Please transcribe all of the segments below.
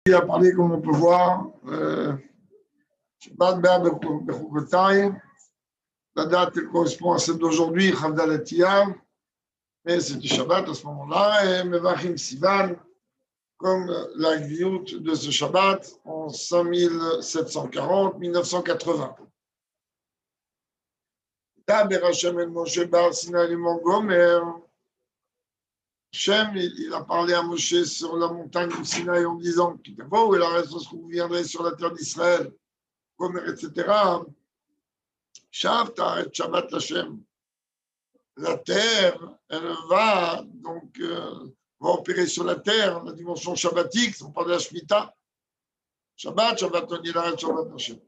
Il a parlé, comme on peut voir, Shabbat Be'er Bechukotai. La date correspond à celle d'aujourd'hui, Chavdal Atiyah, mais c'est du Shabbat à ce moment-là, et Mevachim Sivan, comme la Gviout de ce Shabbat en 5740-1980. Daber Hashem el Moshe Bar Sinai Gomer. Hashem, il a parlé à Moshe sur la montagne du Sinaï en disant qu'il il a raison que vous viendrez sur la terre d'Israël, etc. Shavta et Shabbat Hashem. La terre, elle va donc va opérer sur la terre, la dimension shabbatique, on parle de la Shemitah. Shabbat, on dit l'arrêt Shabbat Hashem.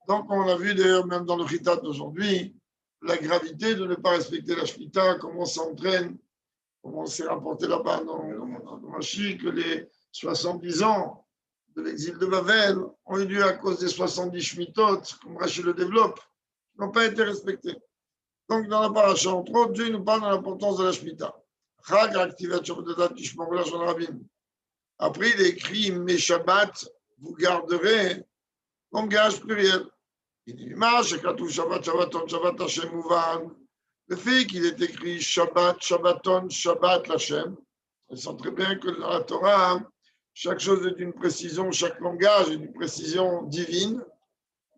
Donc on a vu d'ailleurs même dans le Chitat d'aujourd'hui la gravité de ne pas respecter la Shemitah, comment ça entraîne. On s'est rapporté là-bas dans Rashi que les 70 ans de l'exil de Babel ont eu lieu à cause des 70 Shmitot, comme Rashi le développe, qui n'ont pas été respectés. Donc, dans la paracha, entre autres, Dieu nous parle de l'importance de la Shemitah. Après, il écrit mes Shabbat, vous garderez, langage pluriel. Il dit le fait qu'il est écrit Shabbat, Shabbaton, Shabbat, Lachem, on sent très bien que dans la Torah, chaque chose est d'une précision, chaque langage est d'une précision divine.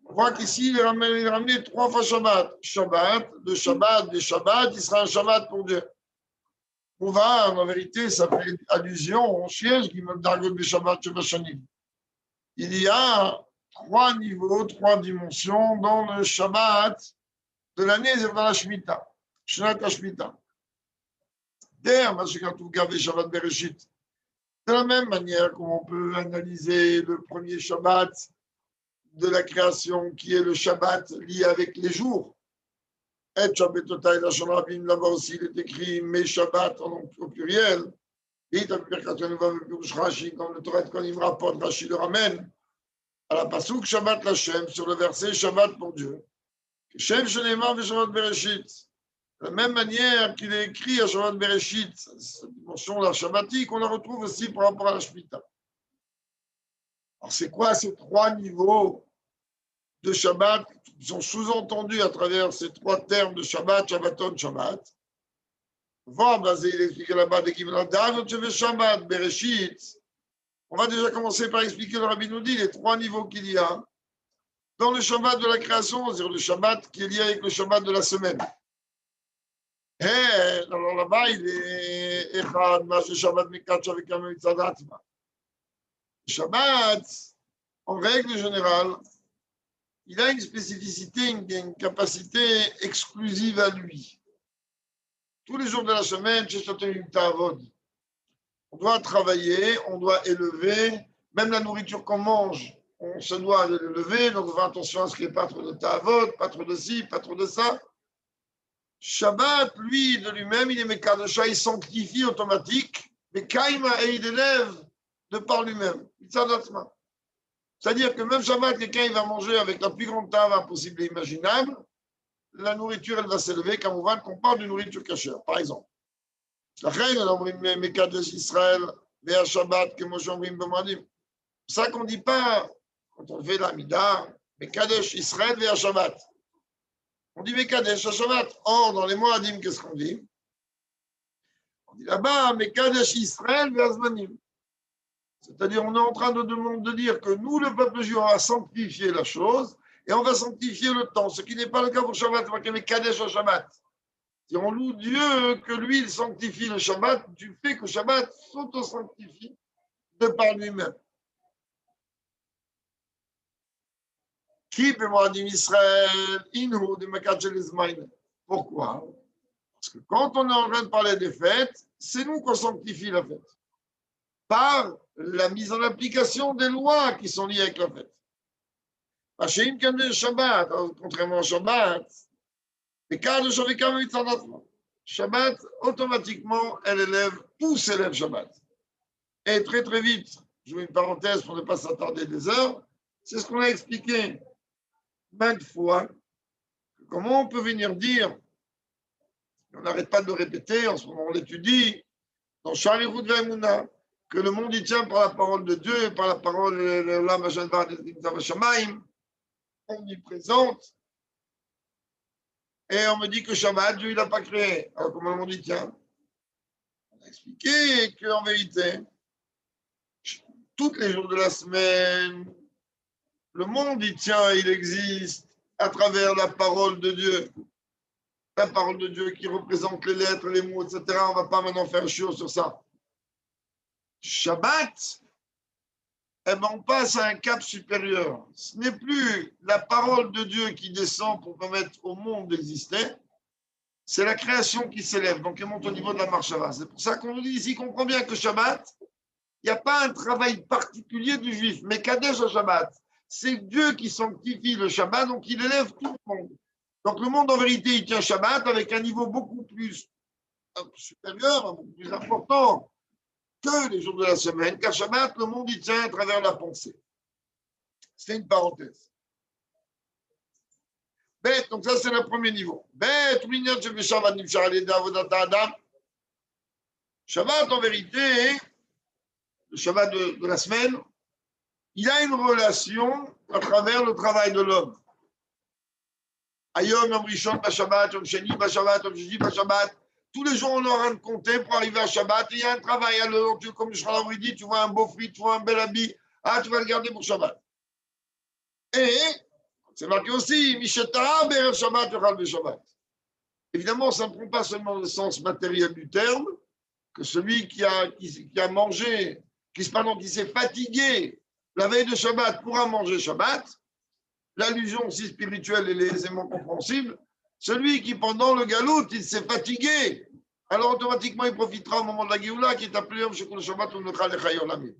On voit qu'ici, il est ramené 3 fois Shabbat. Shabbat, de Shabbat, des Shabbat, il sera un Shabbat pour Dieu. On va, en vérité, ça fait allusion au siège qui me dargot de Shabbat, Shabbat. Il y a 3 niveaux, 3 dimensions dans le Shabbat de l'année et dans la Shemitah. Shnat Shemitah. De la même manière qu'on peut analyser le premier Shabbat de la création, qui est le Shabbat lié avec les jours. Et Shabbatotai, là-bas aussi, il est écrit mes Shabbat au pluriel. Et comme le Torah, quand il me rapporte, Rashi le ramène à la Pasuk Shabbat Lachem, sur le verset Shabbat pour Dieu. Shem Shenemar Shabbat Bereshit. De la même manière qu'il est écrit à Shabbat Bereshit, cette dimension-là shabbatique, on la retrouve aussi par rapport à la Shemitah. Alors, c'est quoi ces 3 niveaux de Shabbat qui sont sous-entendus à travers ces 3 termes de Shabbat, Shabbaton, Shabbat? Il explique là-bas de Shabbat, Bereshit. On va déjà commencer par expliquer, le Rabbi nous dit, les 3 niveaux qu'il y a dans le Shabbat de la création, c'est-à-dire le Shabbat qui est lié avec le Shabbat de la semaine. Et alors là-bas, il est Echad, Mash Shabbat Mikach avec un Mitzadatma. Shabbat, en règle générale, il a une spécificité, une capacité exclusive à lui. Tous les jours de la semaine, on doit travailler, on doit élever, même la nourriture qu'on mange, on se doit l'élever, donc on fait attention à ce qu'il n'y ait pas trop de ta'avot, pas trop de ci, pas trop de ça. Shabbat, lui, de lui-même, il est Mekadosha, il sanctifie automatique, mais Kaïma et il élève de par lui-même. C'est-à-dire que même Shabbat, quelqu'un il va manger avec la plus grande tava possible et imaginable, la nourriture, elle va s'élever, comme on parle de nourriture cachère, par exemple. La reine, elle a dit Mekadosh Israël, vers Shabbat, que Moshe Omrim B'Moadim. C'est ça qu'on ne dit pas quand on fait l'Amida, Mekadosh Israël, vers Shabbat. On dit Mekadesh à Shabbat. Or, dans les Moadim, qu'est-ce qu'on dit? On dit là-bas, Mekadesh Israël vers Zmanim. C'est-à-dire, on est en train de dire que nous, le peuple juif, on va sanctifier la chose et on va sanctifier le temps, ce qui n'est pas le cas pour Shabbat, c'est pas Mekadesh à Shabbat. Si on loue Dieu que lui, il sanctifie le Shabbat, du fait que Shabbat s'auto-sanctifie de par lui-même. Qui peut moi dire Israël, Inhu, de Mekadjel Izmaïn? Pourquoi? Parce que quand on est en train de parler des fêtes, c'est nous qu'on sanctifie la fête. Par la mise en application des lois qui sont liées avec la fête. Hachem comme le Shabbat, contrairement au Shabbat, mais car le Shabbat, automatiquement, elle élève, tous élèvent Shabbat. Et très très vite, je mets une parenthèse pour ne pas s'attarder des heures, c'est ce qu'on a expliqué maintes fois. Comment on peut venir dire, on n'arrête pas de le répéter, en ce moment on l'étudie, dans Sharichut Ve'emunah, que le monde y tient par la parole de Dieu, par la parole de l'âme omniprésente. Et on me dit que Shabbat, Dieu, il n'a pas créé. Alors comment le monde y tient? On a expliqué qu'en vérité, tous les jours de la semaine, le monde y tient, il existe à travers la parole de Dieu. La parole de Dieu qui représente les lettres, les mots, etc. On ne va pas maintenant faire chiot sur ça. Shabbat, eh ben, on passe à un cap supérieur. Ce n'est plus la parole de Dieu qui descend pour permettre au monde d'exister, c'est la création qui s'élève, donc elle monte au niveau de la marche avant. C'est pour ça qu'on nous dit ici, comprend bien que Shabbat, il n'y a pas un travail particulier du juif, mais Kadesh au Shabbat. C'est Dieu qui sanctifie le Shabbat, donc il élève tout le monde. Donc le monde, en vérité, il tient Shabbat avec un niveau beaucoup plus supérieur, beaucoup plus important que les jours de la semaine, car Shabbat, le monde, il tient à travers la pensée. C'est une parenthèse. Bête, donc ça, c'est le premier niveau. Bête, Shabbat, en vérité, le Shabbat de la semaine, il a une relation à travers le travail de l'homme. Ayom, Yom Rishon, Shabbat, Yom Sheni, Shabbat, Yom Shiji, Shabbat. Tous les jours, on aura un compter pour arriver à Shabbat. Il y a un travail à l'heure. Comme je l'ai dit, tu vois un beau fruit, tu vois un bel habit. Ah, tu vas le garder pour Shabbat. Et c'est marqué aussi, Mishetara, Be'er Shabbat, Yochal Be'Shabbat. Évidemment, ça ne prend pas seulement le sens matériel du terme, que celui qui a mangé, qui s'est fatigué la veille de Shabbat pourra manger Shabbat. L'allusion aussi spirituelle est aisément compréhensible. Celui qui, pendant le galout, il s'est fatigué, alors automatiquement, il profitera au moment de la Géoula, qui est appelé Yom Shekul Shabbat ou Nechal Echayolamim.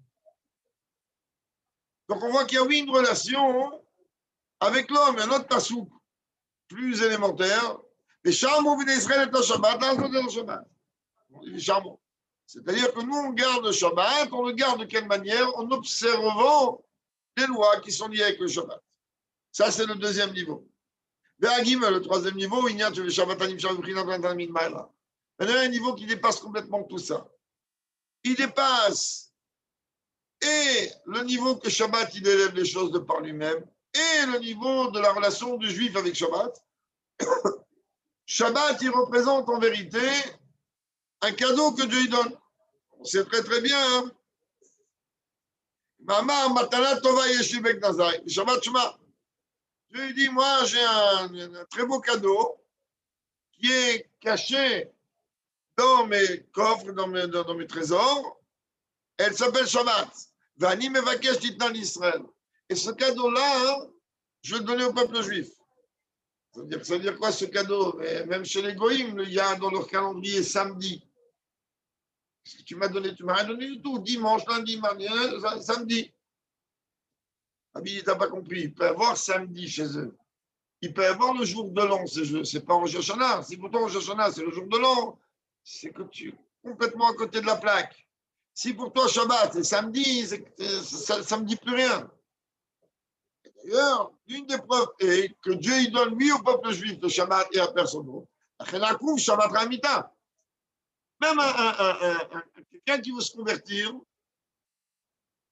Donc, on voit qu'il y a oui une relation avec l'homme, un autre tasouk plus élémentaire. Les charbons Israël est un Shabbat, là, on est Shabbat. Les charbons. C'est-à-dire que nous, on garde le Shabbat, on le garde de quelle manière? En observant les lois qui sont liées avec le Shabbat. Ça, c'est le deuxième niveau. Le troisième niveau, il y a un niveau qui dépasse complètement tout ça. Il dépasse et le niveau que Shabbat, il élève les choses de par lui-même, et le niveau de la relation du juif avec Shabbat. Shabbat, il représente en vérité un cadeau que Dieu lui donne. On sait très très bien. Hein? Mama, matana tova yeshivek nazai. Shabbat Shema. Je lui dis, moi, j'ai un très beau cadeau qui est caché dans mes coffres, dans mes trésors. Elle s'appelle Shabbat. Vani mevakesh titnan Israël. Et ce cadeau-là, je vais le donner au peuple juif. Ça veut dire quoi ce cadeau? Même chez les goïms, il y a dans leur calendrier samedi. Ce que tu m'as donné, tu m'as rien donné du tout. Dimanche, lundi, mardi, samedi. Abi, tu n'as pas compris. Il peut y avoir samedi chez eux. Il peut y avoir le jour de l'an. C'est pas Rosh Hashanah. Si pour toi Rosh Hashanah, c'est le jour de l'an, c'est que tu es complètement à côté de la plaque. Si pour toi Shabbat, c'est samedi, ça ne me dit plus rien. D'ailleurs, une des preuves est que Dieu il donne lui au peuple juif le Shabbat et à personne d'autre. Shabbat Ramita. Même quelqu'un qui veut se convertir,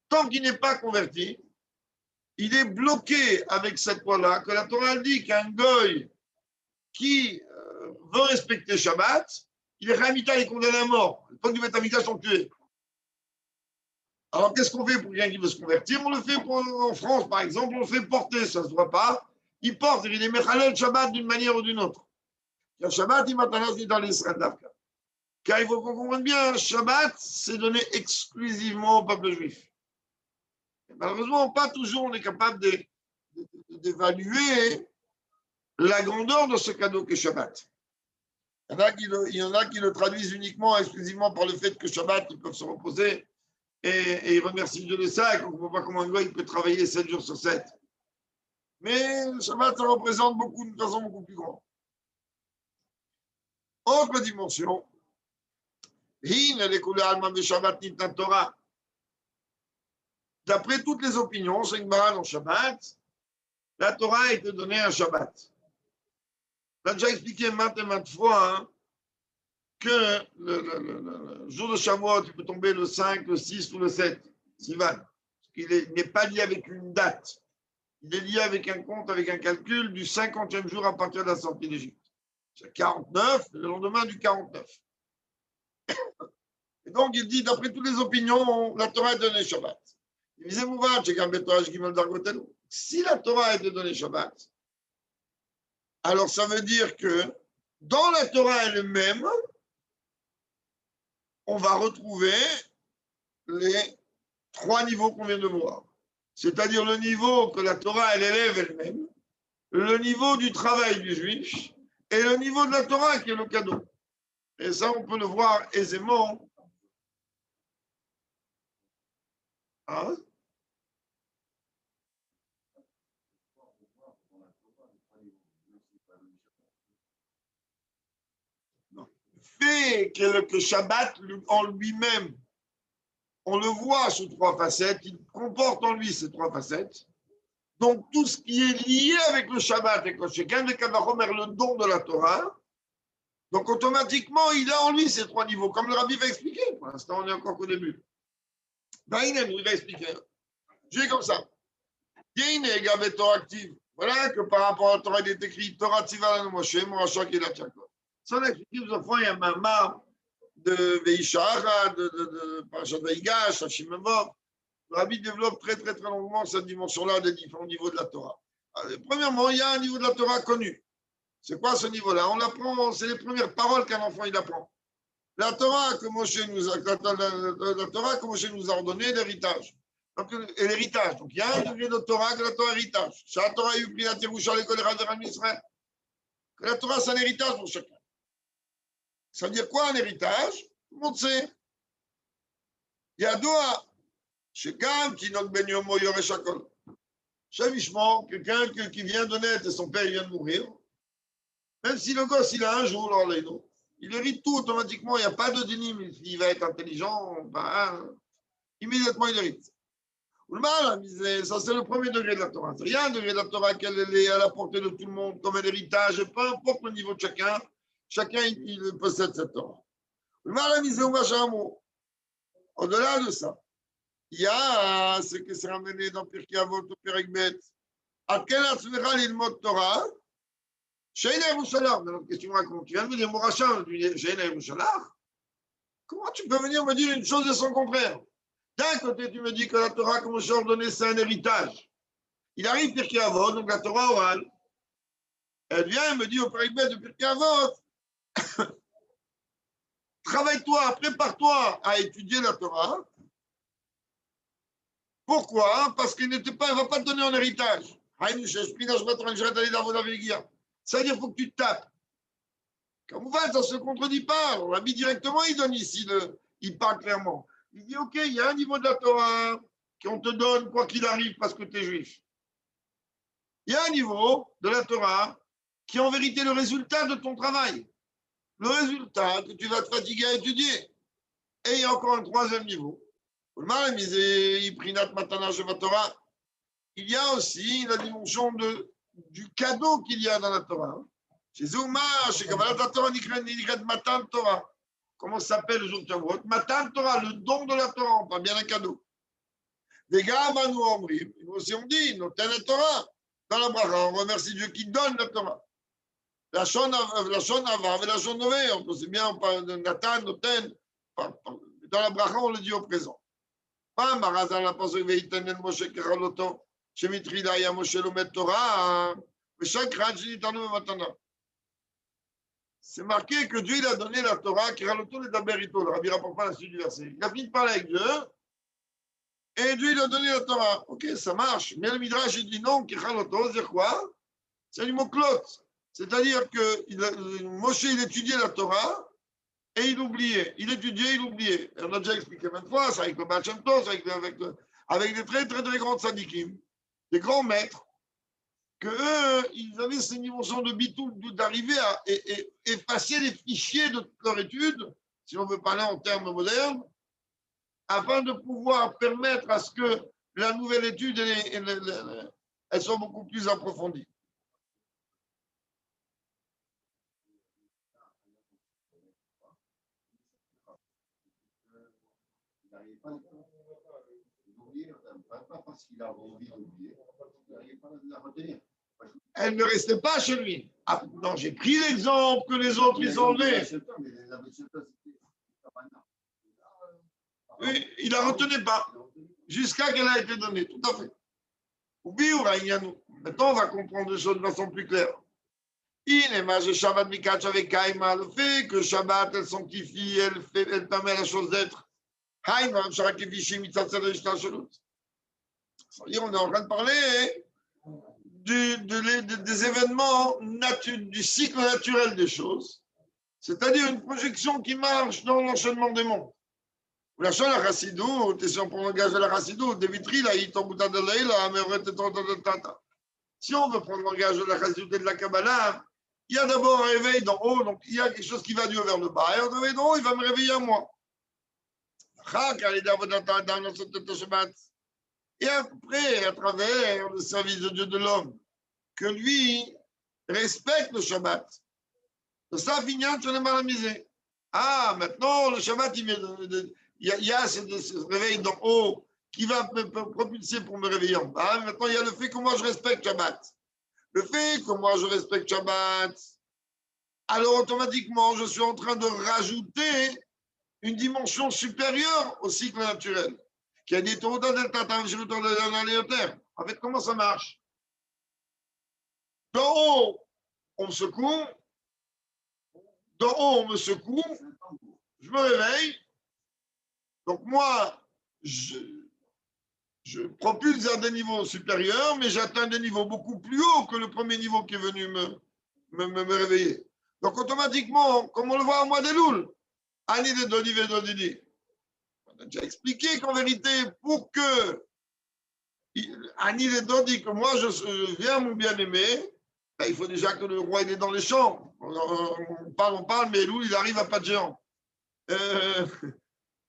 tant qu'il n'est pas converti, il est bloqué avec cette loi-là, que la Torah dit qu'un goy qui veut respecter Shabbat, il est Ramita, il est condamné à mort. Les peuples du Beth Amikdash sont tués. Alors, qu'est-ce qu'on fait pour quelqu'un qui veut se convertir? On le fait en France, par exemple, on le fait porter, ça ne se voit pas. Il porte, il est Mechalel Shabbat d'une manière ou d'une autre. Le Shabbat, il maintenant dit dans l'Israël d'Afka. Car il faut qu'on comprenne bien, Shabbat, c'est donné exclusivement au peuple juif. Et malheureusement, pas toujours on est capable d'évaluer la grandeur de ce cadeau qu'est Shabbat. Il y en a qui le traduisent uniquement, exclusivement par le fait que Shabbat, ils peuvent se reposer et ils remercient Dieu de ça, et qu'on ne comprend pas comment un gars il peut travailler 7 jours sur 7. Mais le Shabbat, ça représente beaucoup, d'une façon beaucoup plus grande. Autre dimension, d'après toutes les opinions, c'est une barre dans Shabbat, la Torah a été donnée un Shabbat. On a déjà expliqué maintes et maintes fois hein, que le jour de Shavuot, il peut tomber le 5, le 6 ou le 7, Sivan. Il n'est pas lié avec une date. Il est lié avec un compte, avec un calcul du 50e jour à partir de la sortie d'Égypte. C'est 49, le lendemain du 49. Et donc, il dit, d'après toutes les opinions, la Torah est donnée Shabbat. Il disait, si la Torah a été donnée Shabbat, alors ça veut dire que dans la Torah elle-même, on va retrouver les 3 niveaux qu'on vient de voir. C'est-à-dire le niveau que la Torah elle élève elle-même, le niveau du travail du juif et le niveau de la Torah qui est le cadeau. Et ça, on peut le voir aisément. Hein? Fait que Shabbat en lui-même, on le voit sous 3 facettes, il comporte en lui ces 3 facettes. Donc tout ce qui est lié avec le Shabbat et quand chacun des Kavachomer le don de la Torah, donc automatiquement il a en lui ces 3 niveaux, comme le Rabbi va expliquer. Pour l'instant, on est encore qu'au début. Daïnen, il va expliquer. Je vais comme ça. Daïnen, Gavé Torah active. Voilà que par rapport à la Torah, il est écrit Torah Tzivalan Moshe, Moracha Kedat Yaakov. Ça, on a expliqué plusieurs fois, il y a un mamar de Veishara, de Parashat Vaïgash, Hashim Mevov. Le Rabbi développe très, très, très longuement cette dimension-là des différents niveaux de la Torah. Alors, premièrement, il y a un niveau de la Torah connu. C'est quoi ce niveau-là? On l'apprend, c'est les premières paroles qu'un enfant il apprend. La Torah que Moshe nous a, la Torah que Moshe nous a ordonné, l'héritage. Et l'héritage. Donc, il y a un degré de Torah que la Torah héritage. La Torah a eu pris la Terusha, l'école de Israël. Que la Torah, c'est un héritage pour chacun. Ça veut dire quoi un héritage? Tout le monde sait. Il y a deux שגם תינוק בן יומו יורש הכל. Chavishement, quelqu'un qui vient de naître et son père vient de mourir, même si le gosse il a un jour, il hérite tout automatiquement, il n'y a pas de déni, il va être intelligent, immédiatement il hérite. Ça c'est le premier degré de la Torah. C'est rien un degré de la Torah qu'elle est à la portée de tout le monde comme un héritage, peu importe le niveau de chacun, chacun il possède cette Torah. Au-delà de ça, il y a ce qui s'est ramené dans Pirkei Avot ou Perek Bet. À quel asmira l'ilmod Torah? Sheina Yerushalach. Mais notre question raconte. Tu viens de me dire Moracha, tu dis Sheina Yerushalach. Comment tu peux venir me dire une chose et son contraire? D'un côté, tu me dis que la Torah, comme je ordonné, c'est un héritage. Il arrive Pirkei Avot, donc la Torah orale. Elle vient et me dit au Perek Bet de Pirkei Avot, travaille-toi, prépare-toi à étudier la Torah. Pourquoi? Parce qu'il ne va pas te donner en héritage. C'est-à-dire qu'il faut que tu tapes. Comme ça ne se contredit pas. On l'a mis directement, il donne ici, il parle clairement. Il dit, OK, il y a un niveau de la Torah qu'on te donne quoi qu'il arrive parce que tu es juif. Il y a un niveau de la Torah qui est en vérité le résultat de ton travail. Le résultat que tu vas te fatiguer à étudier. Et il y a encore un troisième niveau. Il y a aussi la dimension du cadeau qu'il y a dans la Torah. Chez Zouma, chez Kabbalah, la Torah, Matan Torah. Comment ça s'appelle le jour de Shavuot? Matan Torah, le don de la Torah, on parle bien d'un cadeau. Les gars, nous aussi on dit, Noten la Torah. Dans la bracha, on remercie Dieu qui donne la Torah. La Shon Ava, la Shon Nové, on sait bien, on parle de Nathan, Noten. Dans la bracha, on le dit au présent. פעם הרז"ל הפסוק ויתן אל משה ככלותו שמתחילה היה משה לומד תורה ושקרן שניתנו במתנה. C'est marqué que Dieu il a donné la Torah ככלותו לדבר איתו. Le Rabbi rapporte pas la suite du verset. Il a fini de parler avec Dieu et Dieu il a donné la Torah. Ok, ça marche. Mais le Midrash il dit non, ככלותו, c'est quoi? C'est du mot klot. C'est-à-dire que Moshe il étudiait la Torah et il oubliait. Il étudiait, il oubliait. On a déjà expliqué maintes fois, ça avec le Baal Shem Tov, avec des très, très, très grands tzadikim, des grands maîtres, qu'eux, ils avaient ces dimensions de bitou, d'arriver à effacer les fichiers de leur étude, si on veut parler en termes modernes, afin de pouvoir permettre à ce que la nouvelle étude, elle soit beaucoup plus approfondie. parce qu'il a envie d'oublier, il n'arrive pas à la retenir. Elle ne restait pas chez lui. Ah, non, j'ai pris l'exemple que les autres, ils ont enlevé. Oui, il ne la retenait pas jusqu'à qu'elle a été donnée. Tout à fait. Maintenant, on va comprendre les choses de façon plus claire. Le fait que Shabbat, elle sanctifie, elle permet à la chose d'être. C'est-à-dire, on est en train de parler des événements du cycle naturel des choses, c'est-à-dire une projection qui marche dans l'enchaînement des mondes. La chose, la chassidoute, et si on prend le langage de la chassidoute, des vitries, là, il tombe de l'aïla, mais si on veut prendre le langage de la chassidoute et de la Kabbalah, il y a d'abord un réveil d'en haut, donc il y a quelque chose qui va du haut vers le bas, et un réveil d'en haut, il va me réveiller à moi. Et après, à travers le service de Dieu de l'homme, que lui respecte le Shabbat. De ça, Vignan, tu n'es pas amusé. Ah, maintenant, le Shabbat, il y a ce réveil d'en haut qui va me propulser pour me réveiller en bas. Maintenant, il y a le fait que moi, je respecte Shabbat. Le fait que moi, je respecte Shabbat, alors automatiquement, je suis en train de rajouter une dimension supérieure au cycle naturel. Qui a dit, en fait, comment ça marche? D'en haut, on me secoue. D'en haut, on me secoue. Je me réveille. Donc moi, je propulse vers des niveaux supérieurs, mais j'atteins des niveaux beaucoup plus hauts que le premier niveau qui est venu me réveiller. Donc automatiquement, comme on le voit en mois des louls, Annie de Dodi Vedodidi. On a déjà expliqué qu'en vérité, pour que Annie de Dodi, que moi je viens mon bien-aimé, ben, il faut déjà que le roi il est dans les champs. On parle, mais Loul, il arrive à pas de géant.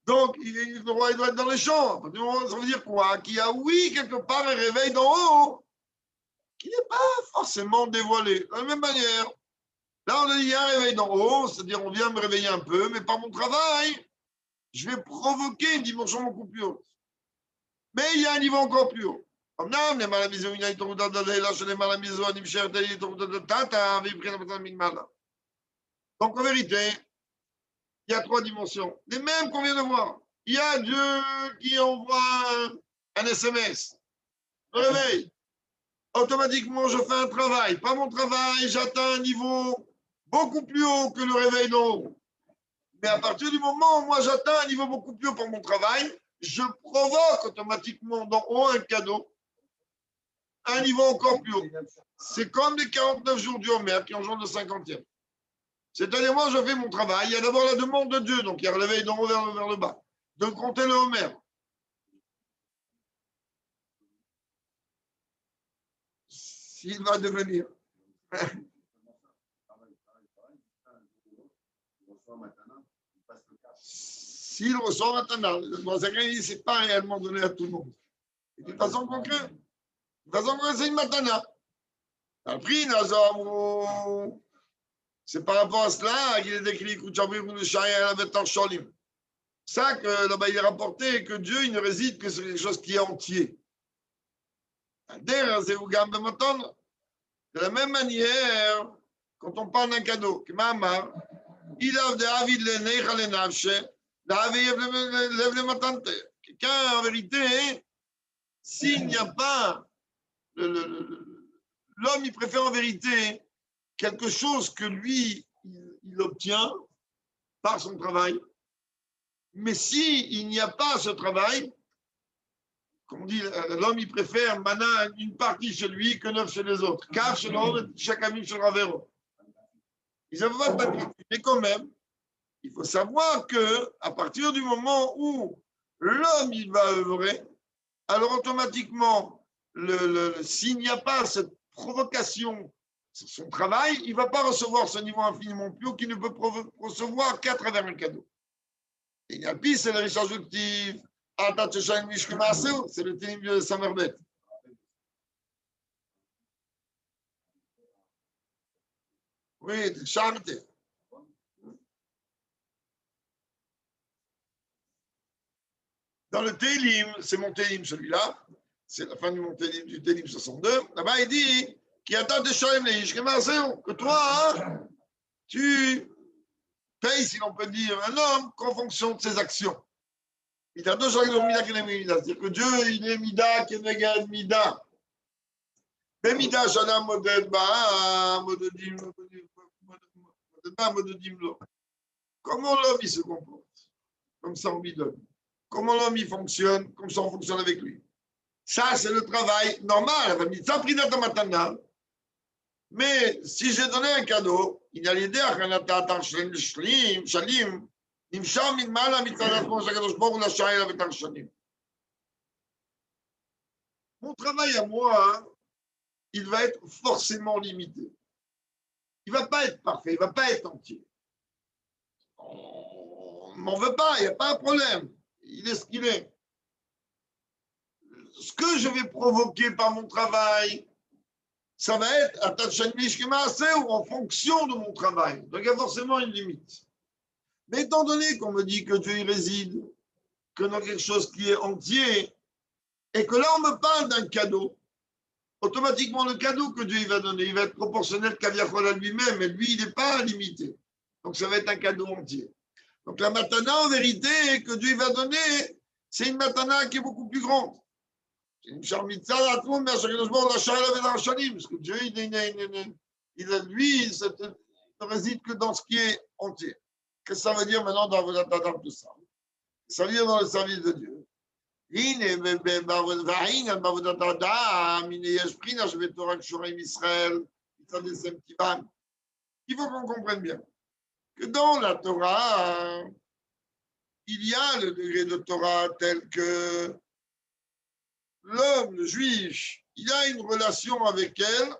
Donc, le roi il doit être dans les champs. Ça veut dire quoi? Qu'il y a, oui, quelque part, un réveil d'en haut qui n'est pas forcément dévoilé. De la même manière, là, on a dit, il y a un réveil d'en haut, c'est-à-dire on vient me réveiller un peu, mais par mon travail, je vais provoquer une dimension beaucoup plus haute. Mais il y a un niveau encore plus haut. Donc, en vérité, il y a trois dimensions. Les mêmes qu'on vient de voir. Il y a Dieu qui envoie un SMS. Je me réveille. Automatiquement, je fais un travail. Par mon travail, j'atteins un niveau beaucoup plus haut que le réveil d'en haut. Mais à partir du moment où moi j'atteins un niveau beaucoup plus haut pour mon travail, je provoque automatiquement d'en haut un cadeau, un niveau encore plus haut. C'est comme les 49 jours du Homer qui engendrent le 50e. C'est-à-dire, moi, je fais mon travail. Il y a d'abord la demande de Dieu, donc il y a le réveil d'en haut vers le bas, de compter le Homer. S'il va devenir. S'il reçoit maintenant, ce n'est pas réellement donné à tout le monde. Et de façon concrète, c'est une matana. Après, c'est par rapport à cela qu'il est écrit ça que là-bas il est rapporté que Dieu il ne réside que sur quelque chose qui est entier. De la même manière, quand on parle d'un cadeau, quelqu'un en vérité, s'il n'y a pas l'homme, il préfère en vérité quelque chose que lui, il obtient par son travail. Mais s'il n'y a pas ce travail, comme on dit, l'homme, il préfère maintenant une partie chez lui que 9 chez les autres. Car chez l'homme, chaque ami chez le ravero. Ils n'avaient pas de partie. Mais quand même, il faut savoir qu'à partir du moment où l'homme, il va œuvrer, alors automatiquement, s'il n'y a pas cette provocation sur son travail, il ne va pas recevoir ce niveau infiniment plus haut qu'il ne peut recevoir qu'à travers un cadeau. Et il y a pire, c'est le richage objectif. C'est le télim de Samerbet. Oui, charité. Dans le Télim, c'est mon Télim celui-là, c'est la fin du Télim 62, là-bas il dit qu'il y a tant de Shalem Leish, que toi, hein, tu payes, si l'on peut dire, un homme qu'en fonction de ses actions. Il y a deux choses Mida qui Mida, c'est-à-dire que Dieu, il est Mida, qui est Mida. Mais Mida, Shalom, Moded, Ba'a, Modedim, Modedim, comment l'homme il se comporte? Comme ça on lui donne. Comment l'homme il fonctionne? Comme ça on fonctionne avec lui. Ça, c'est le travail normal. Mais si j'ai donné un cadeau, il y a l'idée à mon travail à moi, il va être forcément limité. Il ne va pas être parfait, il ne va pas être entier. On ne m'en veut pas, il n'y a pas un problème. Il est ce qu'il est. Ce que je vais provoquer par mon travail, ça va être à ou en fonction de mon travail. Donc il y a forcément une limite. Mais étant donné qu'on me dit que Dieu y réside, que dans quelque chose qui est entier, et que là on me parle d'un cadeau, automatiquement le cadeau que Dieu va donner, il va être proportionnel qu'Aviachol à lui-même, et lui il n'est pas limité. Donc ça va être un cadeau entier. Donc la matana en vérité que Dieu va donner, c'est une matana qui est beaucoup plus grande. C'est une charmitzah à tout le monde, mais à chaque fois, parce que Dieu, lui, il ne réside que dans ce qui est entier. Qu'est-ce que ça veut dire maintenant dans Avodat tout ça? Ça veut dire dans le service de Dieu. Il faut qu'on comprenne bien que dans la Torah, il y a le degré de Torah tel que l'homme, le juif, il a une relation avec elle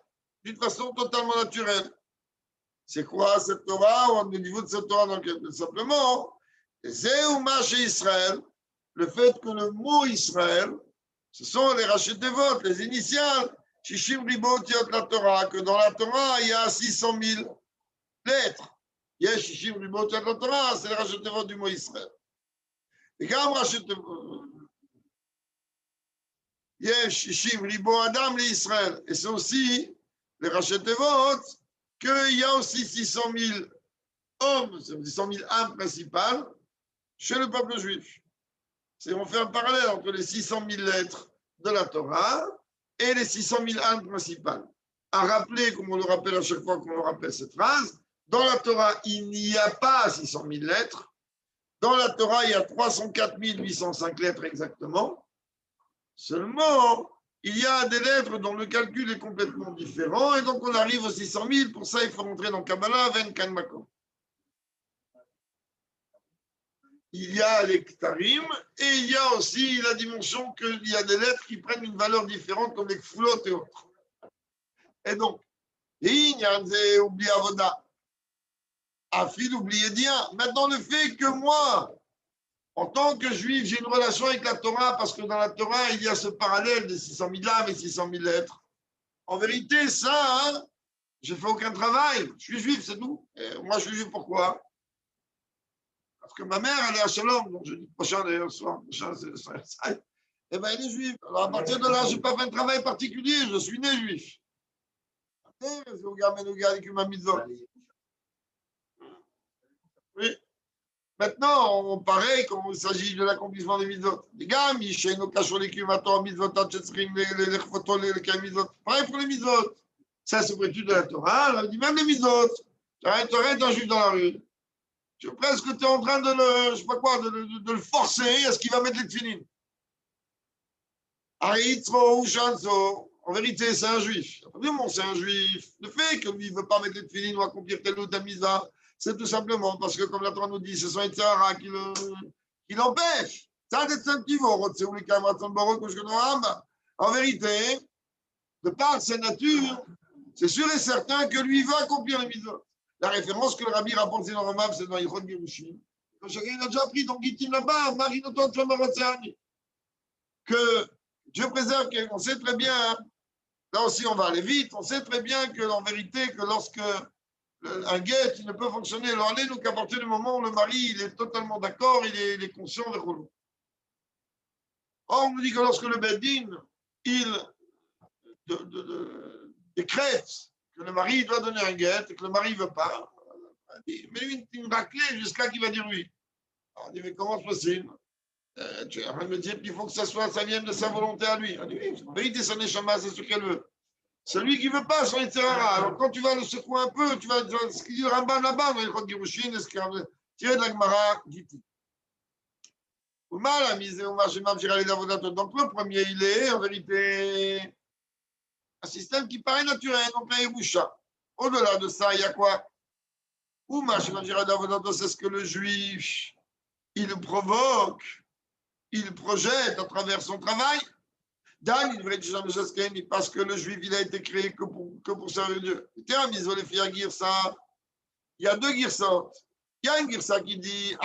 d'une façon totalement naturelle. C'est quoi cette Torah? Au niveau de cette Torah, donc, simplement, c'est chez Israël, le fait que le mot Israël, ce sont les Rachetevot, les initiales, Shishim Ribot Yot la Torah, que dans la Torah, il y a 600 000 lettres. Il y a Shishim Ribot Yot la Torah, c'est les Rachetevot du mot Israël. Et quand Rachetevot, Yesh, Shishim, Ribo, Adam, l'Israël. Et c'est aussi les Rachetevot qu'il y a aussi 600 000 hommes, 600 000 âmes principales chez le peuple juif. On fait un parallèle entre les 600 000 lettres de la Torah et les 600 000 âmes principales. À rappeler, comme on le rappelle à chaque fois qu'on le rappelle cette phrase, dans la Torah, il n'y a pas 600 000 lettres. Dans la Torah, il y a 304 805 lettres exactement. Seulement, il y a des lettres dont le calcul est complètement différent et donc on arrive aux 600 000. Pour ça, il faut rentrer dans Kabbalah, Venkan Makom. Il y a les Ktarim et il y a aussi la dimension qu'il y a des lettres qui prennent une valeur différente comme les Kfulot et autres. Et donc, oublie Avoda. Afil, oublié Dia. Maintenant, le fait que moi, en tant que juif, j'ai une relation avec la Torah parce que dans la Torah, il y a ce parallèle des 600 000 âmes et 600 000 lettres. En vérité, ça, hein, je ne fais aucun travail. Je suis juif, c'est tout. Et moi, je suis juif pourquoi? Parce que ma mère, elle est à Shalom, donc je dis prochain d'ailleurs, soir, prochain, c'est eh bien, elle est juive. Alors, à partir de là, je n'ai pas fait un travail particulier, je suis né juif. Oui. Maintenant, pareil, quand il s'agit de l'accomplissement des mitzvot. Les gars, Michel, nos cachons, les kumatos, mitzvot, les photos, les mitzvot. Pareil pour les mitzvot. Ça, c'est prévu de la Torah. On dit même les mitzvot. Tu arrêtes un juif dans la rue. Presque tu es en train de le, je sais pas quoi, de le forcer à ce qu'il va mettre les tefilines. Aritzro ou Shanzo. En vérité, c'est un juif. Évidemment, c'est un juif. Le fait que lui ne veut pas mettre les tefilines ou accomplir telle ou telle mitzvah, c'est tout simplement parce que, comme la Torah nous dit, ce sont les Tzahara qui l'empêchent. Ça, c'est un petit mot. En vérité, de par sa nature, c'est sûr et certain que lui veut accomplir les mitzvot. La référence que le Rabbi rapporte dans le Rambam, c'est dans Yichot Girushin. Quand chacun a déjà appris dans Gitim là-bas, Marinoton Tchamarotzani, que Dieu préserve, on sait très bien, là aussi on va aller vite, on sait très bien que, en vérité, que lorsque un guet qui ne peut fonctionner, alors allez, donc à partir du moment où le mari il est totalement d'accord, il est conscient de Rolo. Or, on nous dit que lorsque le Beddin, il décrète que le mari doit donner un guet et que le mari ne veut pas, mais lui, une raclée jusqu'à qu'il va dire oui. Alors, on dit, mais comment c'est possible? Tu es en train de me dire qu'il faut que ça vienne de sa volonté à lui. On dit, oui, en vérité, son échama, c'est ce qu'elle veut. Celui qui ne veut pas, son Yitzhara. Alors, quand tu vas le secouer un peu, tu vas dire ce qu'il dit le Ramban là-bas, dans le Girushin, ce qu'il a tiré de la Gemara, dit-il. Donc, le premier, il est, en vérité, un système qui paraît naturel, donc un Yerusha. Au-delà de ça, il y a quoi? C'est ce que le juif, il provoque, il projette à travers son travail. Parce que le juif, il a été créé que pour servir Dieu. Il y a deux girsot. Il y a une girsa qui dit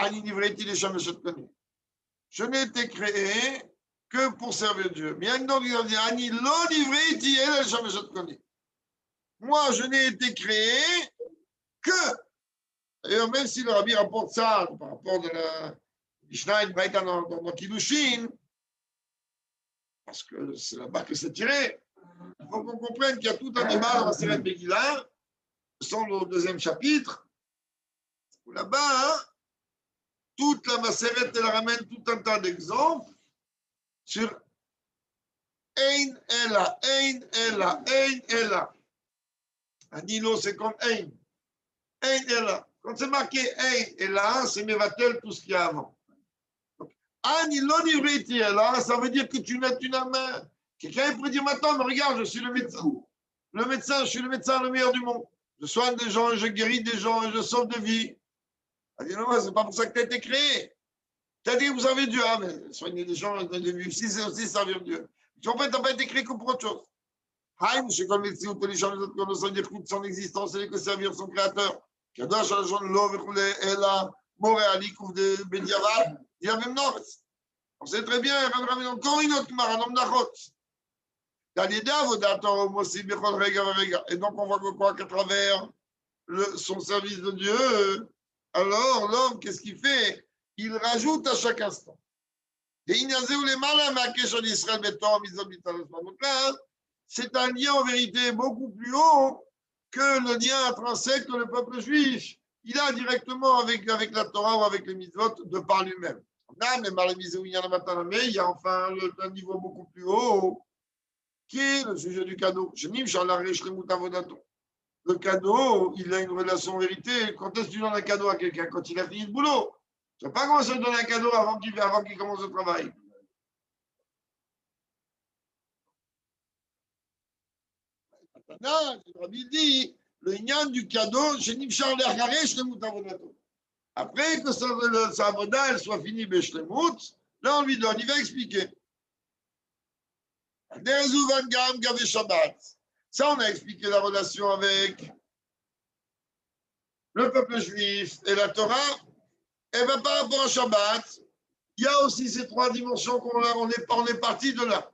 je n'ai été créé que pour servir Dieu. Mais il y a une autre qui dit moi, je n'ai été créé que. D'ailleurs, même si le rabbi rapporte ça par rapport de la Mishnah dans Kiddushin, parce que c'est là-bas que c'est tiré, il faut qu'on comprenne qu'il y a tout un débat dans la Seret Megillah, sans le deuxième chapitre, où là-bas, toute la Maseret, elle ramène tout un tas d'exemples sur Ein Ela, Ein Ela, Ein Ela. Un îlot, c'est comme Ein. Ein Ela. Quand c'est marqué Ein Ela, c'est Mevatel, tout ce qu'il y a avant. Ani l'onivriti Ela, ça veut dire que tu n'as main. Quelqu'un pourrait dire maintenant, mais regarde, je suis le médecin. Le médecin, je suis le médecin le meilleur du monde. Je soigne des gens, je guéris des gens, je sauve des vies. Elle dit non, c'est pas pour ça que tu as été créé. Tu as dit que vous savez Dieu, hein, mais soigner des gens, des vies, si c'est aussi servir Dieu. En fait, tu n'as pas été créé que pour autre chose. Haïm, je comme les tous les gens, les autres, ça veut dire que son existence, c'est que servir son créateur. Kadash, la journée, l'eau, Ela, Moréali, couvre de Bédiaval, il y a même non. On sait très bien, encore une autre Mara, nom d'Achot. Et donc, on voit que quoi qu'à travers son service de Dieu, alors l'homme, qu'est-ce qu'il fait? Il rajoute à chaque instant. Et donc là, c'est un lien en vérité beaucoup plus haut que le lien intrinsèque que le peuple juif. Il a directement avec la Torah ou avec les mitzvot de par lui-même. Mais il y a enfin un niveau beaucoup plus haut qui est le sujet du cadeau. Le cadeau, il a une relation en vérité. Quand est-ce que tu donnes un cadeau à quelqu'un? Quand il a fini le boulot. Tu ne vas pas commencer à donner un cadeau avant qu'il commence le travail. Maintenant, le rabbi dit, le ignan du cadeau, après que sa avoda soit finie, là on lui donne, il va expliquer. Ça, on a expliqué la relation avec le peuple juif et la Torah. Et bien, par rapport à Shabbat, il y a aussi ces trois dimensions on est parti de là.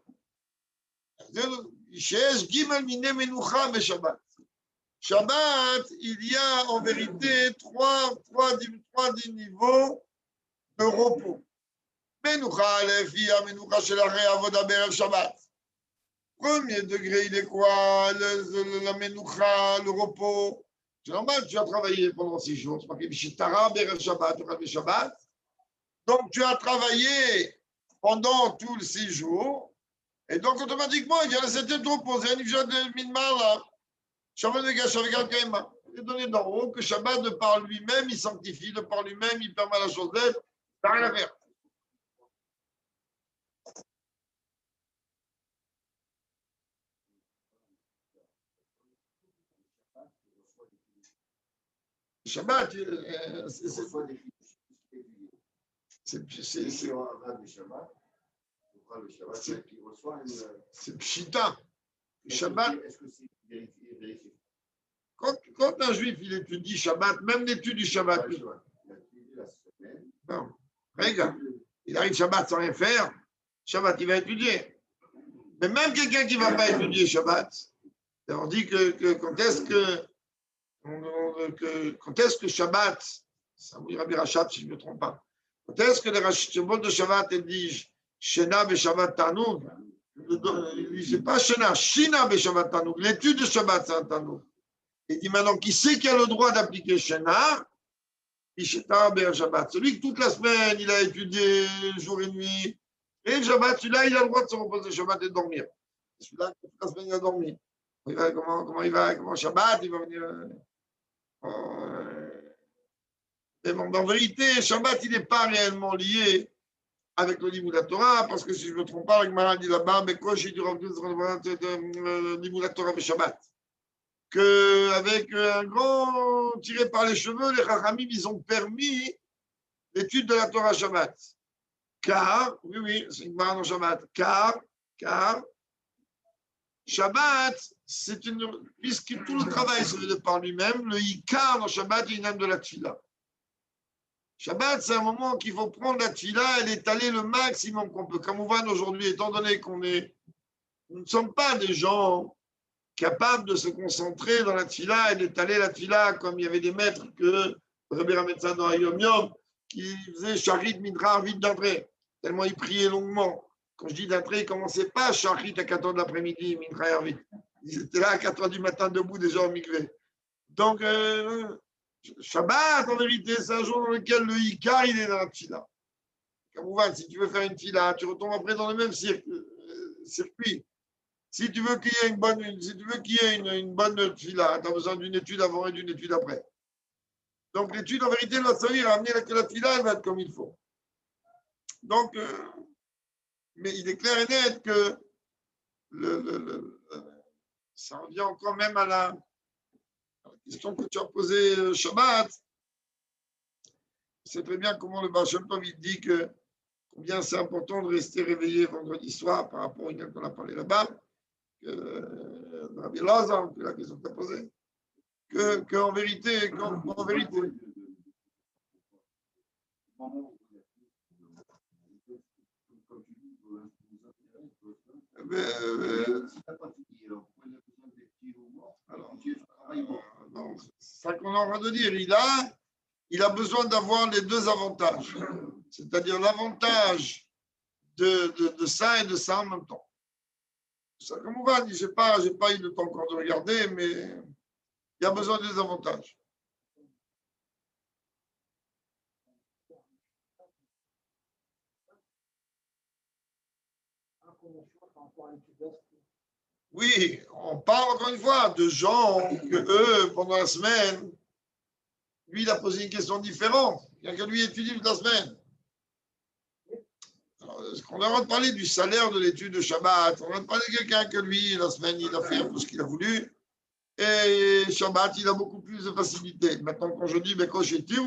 Shabbat, il y a en vérité trois niveaux de repos. Premier degré, il est quoi? La menoucha, le repos. C'est normal, tu as travaillé pendant 6 jours. C'est pas que Shabbat. Donc, tu as travaillé pendant tous les 6 jours. Et donc, automatiquement, il y a la septième de repos. C'est un niveau de minmal. Shabbat de Gash avec Al-Kaïma. Il est donné d'en haut que Shabbat, de par lui-même, il sanctifie, de par lui-même, il permet à la chose d'être. Ça n'a rien à faire. Shabbat, c'est pshita. Shabbat. Quand un juif il étudie Shabbat, même l'étude du Shabbat. Non. Regarde, il arrive Shabbat sans rien faire. Shabbat, il va étudier. Mais même quelqu'un qui ne va pas étudier Shabbat, on dit que quand est-ce que Shabbat, ça vous dira Rabbi Rachab si je ne me trompe pas, quand est-ce que les Rachab de Shabbat exigent Shena Beshabbat Tanoug. C'est pas Shena, Shina Beshabbat Tanoug. L'étude de Shabbat, c'est un Tanoug. Il dit maintenant, qui c'est qui a le droit d'appliquer Shena? Isheta Shabbat. Celui que toute la semaine, il a étudié jour et nuit. Et le Shabbat, celui-là, il a le droit de se reposer Shabbat et de dormir. Celui-là, toute la semaine, il a dormi. Comment il va? Comment Shabbat, il va venir. Mais bon, en vérité, Shabbat, il n'est pas réellement lié avec le Limud Torah, parce que si je ne me trompe pas, avec Maran dit là-bas, mais quand j'ai du Limud Torah et Shabbat, qu'avec un grand tiré par les cheveux, les Chachamim, ils ont permis l'étude de la Torah Shabbat. Car, oui, c'est une Maran en Shabbat, car, Shabbat, c'est une, puisque tout le travail se fait par lui-même, le Ikar dans Shabbat est une âme de la Tfila. Shabbat, c'est un moment qu'il faut prendre la Tfila et l'étaler le maximum qu'on peut. Comme on voit aujourd'hui, étant donné nous ne sommes pas des gens capables de se concentrer dans la Tfila et d'étaler la Tfila comme il y avait des maîtres que Rabbi Rametzan dans Yom Yom qui faisaient Sharit Midrar vite d'entrée, tellement ils priaient longuement. Quand je dis d'entrée, ils ne commençaient pas Sharit à 4h de l'après-midi, Midrar vite. Ils étaient là à 4h du matin debout déjà au mikvé. Donc, Shabbat, en vérité, c'est un jour dans lequel le Ikar, il est dans la Tfila. Comme vous voyez, si tu veux faire une Tfila, tu retombes après dans le même circuit. Si tu veux qu'il y ait une bonne Tfila, tu as besoin d'une étude avant et d'une étude après. Donc, l'étude, en vérité, doit servir à amener que la Tfila, elle va être comme il faut. Donc, mais il est clair et net que ça revient encore même à la question que tu as posée, Shabbat. C'est très bien comment le Baal Shem Tov il dit que combien c'est important de rester réveillé vendredi soir par rapport à ce qu'on a parlé là-bas, que Rabbi Lazar, que la question que tu as posée, qu'en vérité, non, c'est ça qu'on est en train de dire. Il a besoin d'avoir les deux avantages, c'est-à-dire l'avantage de ça et de ça en même temps. Ça, comme on va, je n'ai pas eu le temps encore de regarder, mais il y a besoin des avantages. Oui, on parle encore une fois de gens que eux, pendant la semaine, lui, il a posé une question différente. Il n'y a que lui étudie toute la semaine. Alors, on est en train de parler du salaire de l'étude de Shabbat. On est en train de parler de quelqu'un que lui, la semaine, il a fait un peu ce qu'il a voulu. Et Shabbat, il a beaucoup plus de facilité. Maintenant, quand je dis, mais quand j'ai tiré,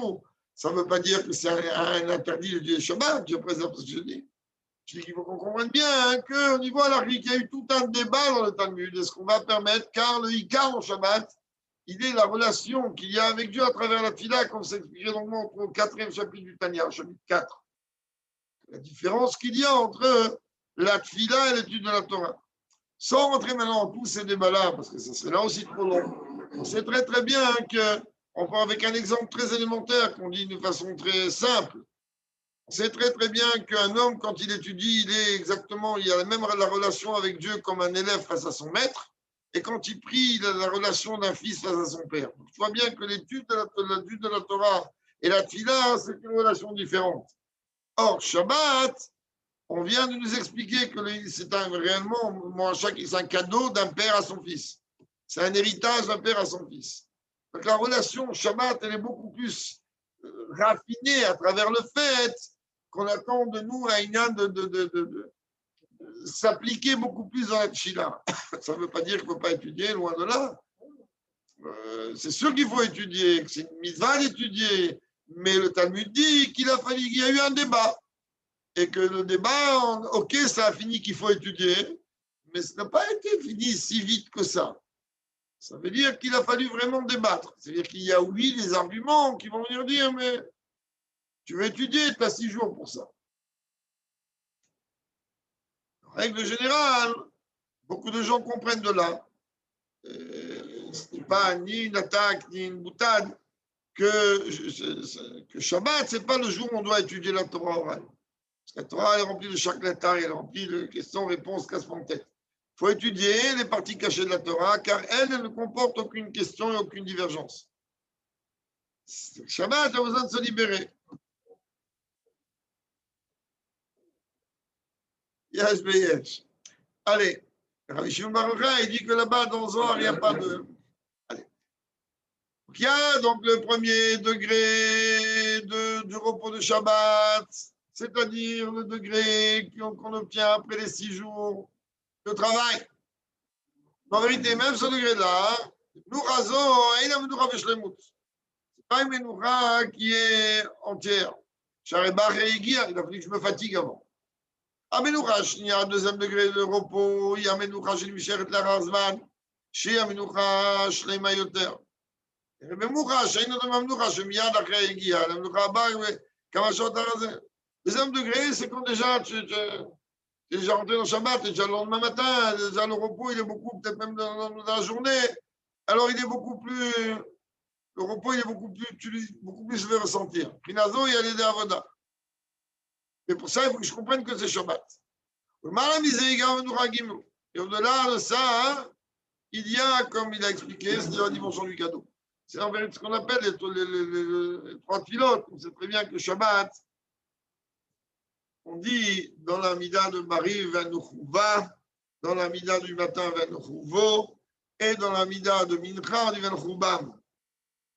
ça ne veut pas dire que c'est un interdit de dire Shabbat. Je préserve ce que je dis. Je dis qu'il faut qu'on comprenne bien hein, qu'au niveau halachique, il y a eu tout un débat dans le Talmud. Est-ce qu'on va permettre, car le Ikar en Shabbat, il est la relation qu'il y a avec Dieu à travers la Tfila, comme c'est expliqué longuement au 4e chapitre du Tanya, chapitre 4. La différence qu'il y a entre la Tfila et l'étude de la Torah. Sans rentrer maintenant dans tous ces débats-là, parce que ça serait là aussi trop long, on sait très très bien qu'on part avec un exemple très élémentaire, qu'on dit d'une façon très simple. On sait très très bien qu'un homme, quand il étudie, il a même la relation avec Dieu comme un élève face à son maître, et quand il prie, il a la relation d'un fils face à son père. Donc, tu vois bien que l'étude de la Torah et la Tfila, c'est une relation différente. Or, Shabbat, on vient de nous expliquer que c'est réellement, c'est un cadeau d'un père à son fils. C'est un héritage d'un père à son fils. Donc la relation Shabbat, elle est beaucoup plus raffinée à travers le fait qu'on attend de nous à une de s'appliquer beaucoup plus dans la Tchila. Ça ne veut pas dire qu'il ne faut pas étudier, loin de là. C'est sûr qu'il faut étudier, que c'est une mitzvah d'étudier, mais le Talmud dit qu'il y a eu un débat. Et que le débat, ok, ça a fini qu'il faut étudier, mais ça n'a pas été fini si vite que ça. Ça veut dire qu'il a fallu vraiment débattre. C'est-à-dire qu'il y a, oui, des arguments qui vont venir dire, mais tu veux étudier, tu as 6 jours pour ça. En règle générale, beaucoup de gens comprennent de là. Ce n'est pas ni une attaque, ni une boutade, que Shabbat, ce n'est pas le jour où on doit étudier la Torah orale. La Torah est remplie de chaque lettre, elle est remplie de questions, réponses, casse en tête. Il faut étudier les parties cachées de la Torah, car elle ne comporte aucune question et aucune divergence. Le Shabbat a besoin de se libérer. Yesh beyesh. Allez, Rabbi Shimon Bar Yochai, il dit que là-bas, dans Zohar, il n'y a pas de... Allez. Il y a donc le premier degré du repos de Shabbat, c'est-à-dire le degré qu'on obtient après les 6 jours de travail. En vérité, même ce degré-là, c'est pas une menoucha qui est entière. Il a fallu que je me fatigue avant. À menoucha, il y a un deuxième degré de repos, il y a menoucha chez Michel Tlarazman, chez menoucha Shlema Yoter. Menoucha, chez une autre menoucha, chez Miyad après Egia, la menoucha Abba, Kamashot Arazé. Deuxième degré, c'est quand déjà tu es déjà rentré dans Shabbat, déjà le lendemain matin, déjà le repos, il est beaucoup, peut-être même dans la journée. Alors il est beaucoup plus, le repos, il est beaucoup plus je vais ressentir. Prinazo, il y a l'idée Avoda. Mais pour ça, il faut que je comprenne que c'est Shabbat. Et au-delà de ça, hein, il y a, comme il a expliqué, c'est la dimension du cadeau. C'est en vérité ce qu'on appelle les 3 pilotes. On sait très bien que le Shabbat, on dit dans la Mida de Marie, Venuchouva, dans la Mida du matin, Venuchouvo, et dans la Mida de Mincha, on dit Venuchoubam.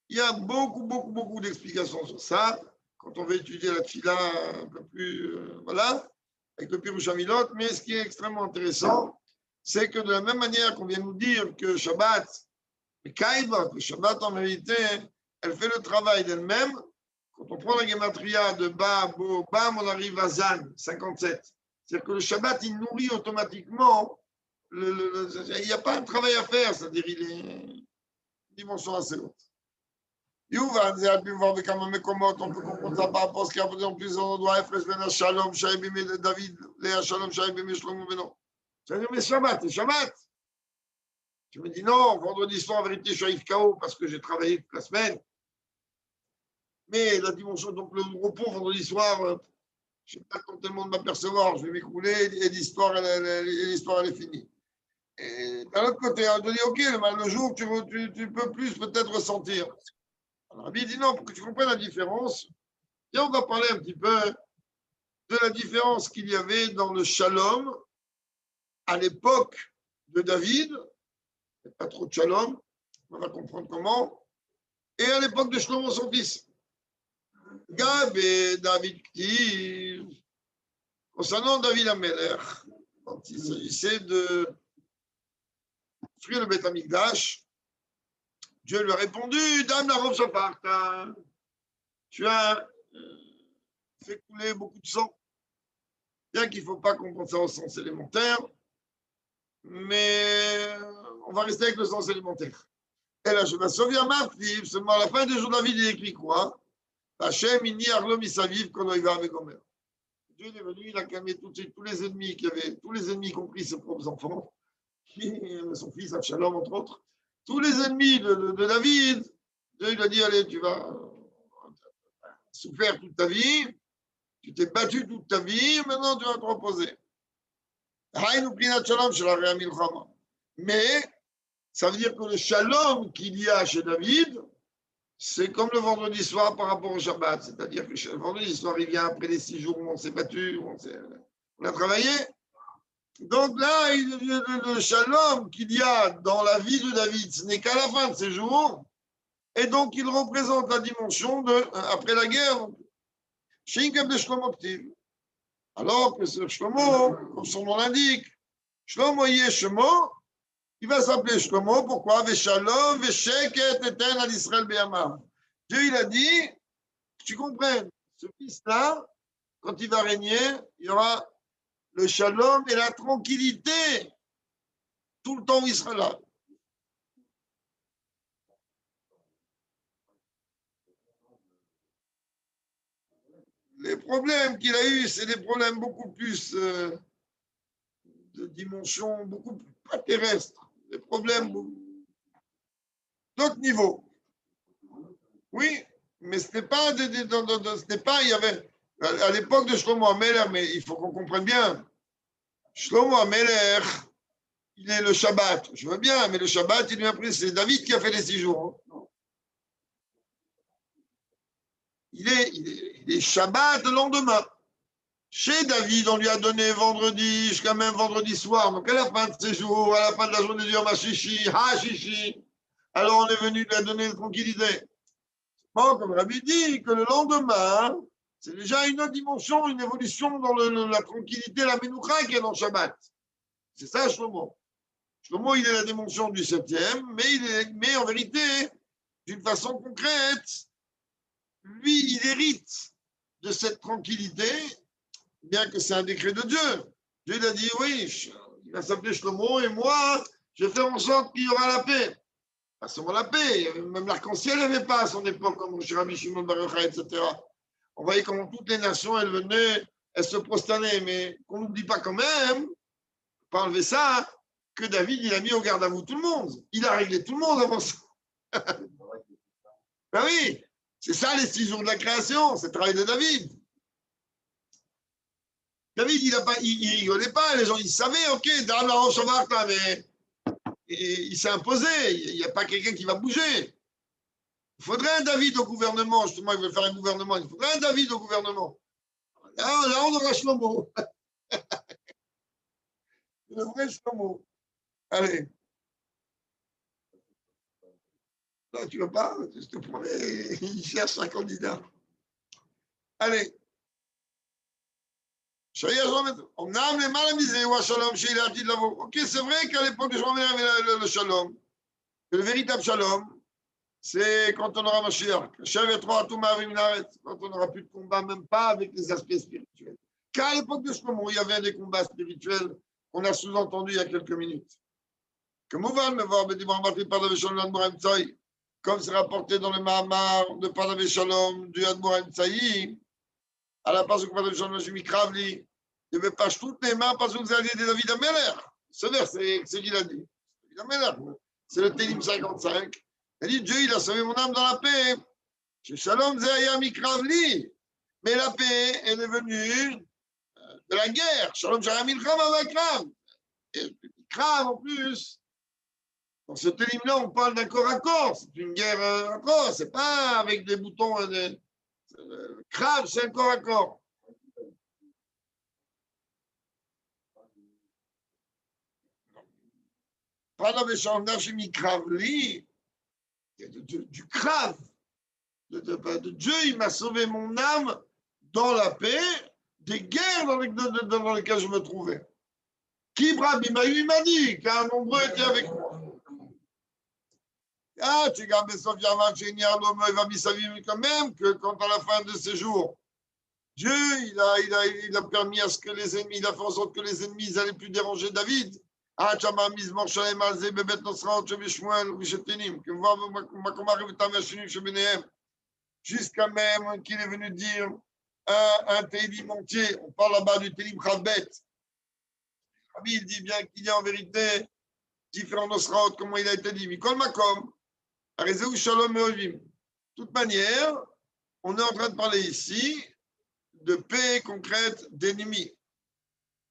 Il y a beaucoup d'explications sur ça. Quand on veut étudier la Tfila un peu plus, voilà, avec le Pirush Hamilot, mais ce qui est extrêmement intéressant, c'est que de la même manière qu'on vient nous dire que Shabbat, que Shabbat en vérité, elle fait le travail d'elle-même. Quand on prend la gematria de Ba, Bo, Bam, on arrive à Zan, 57. C'est-à-dire que le Shabbat, il nourrit automatiquement, il n'y a pas un travail à faire, c'est-à-dire il est une dimension assez haute. Youvan, vous avez pu voir avec un Mekomot, on peut comprendre ça par rapport à ce qu'il y a de plus en doit Efresh Ben Shalom, Shaibim David, Léa Shalom, Shaibim Shlomo Beno. C'est-à-dire, mais Shabbat, c'est Shabbat. Tu me dis non, vendredi soir, en vérité, je suis à KO parce que j'ai travaillé toute la semaine. Mais la dimension, donc le repos vendredi soir, je n'ai pas quand tellement de m'apercevoir, je vais m'écrouler et l'histoire, elle est finie. Et d'un autre côté, on te dit, ok, le jour, tu peux plus peut-être ressentir. Alors, il dit non, pour que tu comprennes la différence, et on va parler un petit peu de la différence qu'il y avait dans le shalom à l'époque de David, pas trop de shalom, on va comprendre comment, et à l'époque de Shlomo, son fils. Gab et David Ktiv, concernant David Ameler, quand il s'agissait de construire le Beth Amikdash, Dieu lui a répondu, Dame la robe Shapar, tu as fait couler beaucoup de sang. Bien qu'il ne faut pas comprendre ça au sens élémentaire, mais on va rester avec le sens élémentaire. Et là, je me souviens, ma fille, seulement à la fin du jour de David, il écrit quoi? Hachem, inni arlo misaviv, konoïva avec Omer. Dieu est venu, il a calmé tous les ennemis qu'il y avait, tous les ennemis, y compris ses propres enfants, son fils Absalom, entre autres, tous les ennemis de David. Dieu lui a dit, allez, tu vas souffrir toute ta vie, tu t'es battu toute ta vie, maintenant tu vas te reposer. Mais ça veut dire que le shalom qu'il y a chez David, c'est comme le vendredi soir par rapport au Shabbat. C'est-à-dire que le vendredi soir, il vient après les 6 jours où on s'est battu, où on a travaillé. Donc là, le shalom qu'il y a dans la vie de David, ce n'est qu'à la fin de ces jours. Et donc, il représente la dimension de après la guerre. Alors que ce Shlomo, comme son nom l'indique, Shlomo Yeshemo, il va s'appeler Shlomo. Pourquoi? Veshalom, Vesheket, Eten al Israël Beyamav. Dieu, il a dit, que tu comprennes, ce fils-là, quand il va régner, il y aura le shalom et la tranquillité tout le temps où il sera là. Les problèmes qu'il a eus, c'est des problèmes beaucoup plus de dimension, beaucoup plus pas terrestre, des problèmes d'autres niveaux. Oui, mais ce n'est pas, il y avait À l'époque de Shlomo Amelech, mais il faut qu'on comprenne bien. Shlomo Amelech, il est le Shabbat. Je veux bien, mais le Shabbat, il lui a pris. C'est David qui a fait les 6 jours. Il est Shabbat le lendemain. Chez David, on lui a donné vendredi jusqu'à même vendredi soir. Donc, à la fin de ces jours, à la fin de la journée du Yom HaShishi, HaShishi, alors on est venu lui donner la tranquillité. Bon, comme Rabbi dit, que le lendemain, c'est déjà une autre dimension, une évolution dans la tranquillité, la Menoucha qui est dans le Shabbat. C'est ça, Shlomo. Shlomo, il est la dimension du 7e, mais en vérité, d'une façon concrète, lui, il hérite de cette tranquillité, bien que c'est un décret de Dieu. Dieu il a dit, oui, il va s'appeler Shlomo, et moi, je vais faire en sorte qu'il y aura la paix. Pas seulement la paix, même l'arc-en-ciel n'avait pas à son époque, comme chez Rabbi Shimon Bar Yochai, etc. On voyait comment toutes les nations, elles venaient, elles se prosternaient, mais qu'on n'oublie pas quand même, pas enlever ça, que David, il a mis au garde à vous tout le monde. Il a réglé tout le monde avant ça. Ben oui, c'est ça les 6 jours de la création, c'est le travail de David. David, il rigolait pas, les gens, ils savaient, ok, dans la roche là, mais il s'est imposé, il n'y a pas quelqu'un qui va bouger. Il faudrait un David au gouvernement, justement, il veut faire un gouvernement, il faudrait un David au gouvernement. Là on aura Shlomo. Le vrai Shlomo. Allez. Là, tu veux pas? Je te promets, il cherche un candidat. Allez. Ok, c'est vrai qu'à l'époque de Jean avait le shalom. Le véritable shalom, c'est quand on aura Mashiach. Quand on n'aura plus de combat, même pas avec les aspects spirituels. Qu'à l'époque de Shlomo, il y avait des combats spirituels qu'on a sous-entendus il y a quelques minutes. Comme c'est rapporté dans le Mahamar de Padavé Shalom du Admor Tsaï, à la page de Padavé Shalom, je m'icravli, il ne veut pas toutes les mains parce que vous allez de David Ameler. Ce verset, c'est ce qu'il a dit. C'est le Télim 55. Il dit Dieu, il a sauvé mon âme dans la paix. Chez Shalom, Zéaya Mikravli. Mais la paix, elle est venue de la guerre. Shalom, Shara Milcham avec Ram. Et Krav en plus. Dans ce télim-là, on parle d'un corps à corps. C'est une guerre à corps. C'est pas avec des boutons. Krav, c'est un corps à corps. Pas dans les champs d'Archimi Kravli, du Krav. De Dieu, il m'a sauvé mon âme dans la paix des guerres dans lesquelles je me trouvais. Qui brave, il m'a dit qu'un nombreux était avec moi. Ah, tu gardes Sophia Macheniar, l'homme va mis quand même que quand à la fin de ses jours, Dieu, il a permis à ce que les ennemis, il a fait en sorte que les ennemis n'allaient plus déranger David. Ah, tu m'as mis Morshaim, Alzé, Bebet Nosra, Chebishmuel, Rishetenim, que voir, comment arrive ta machine chez Benéhem, jusqu'à même qu'il est venu dire un télim entier. On parle là-bas du télim Chavbet. Il dit bien qu'il y a en vérité différents Nosraot, comment il a été dit. Mikol Makom, Arezeu Shalom Meovim. De toute manière, on est en train de parler ici de paix concrète d'ennemis.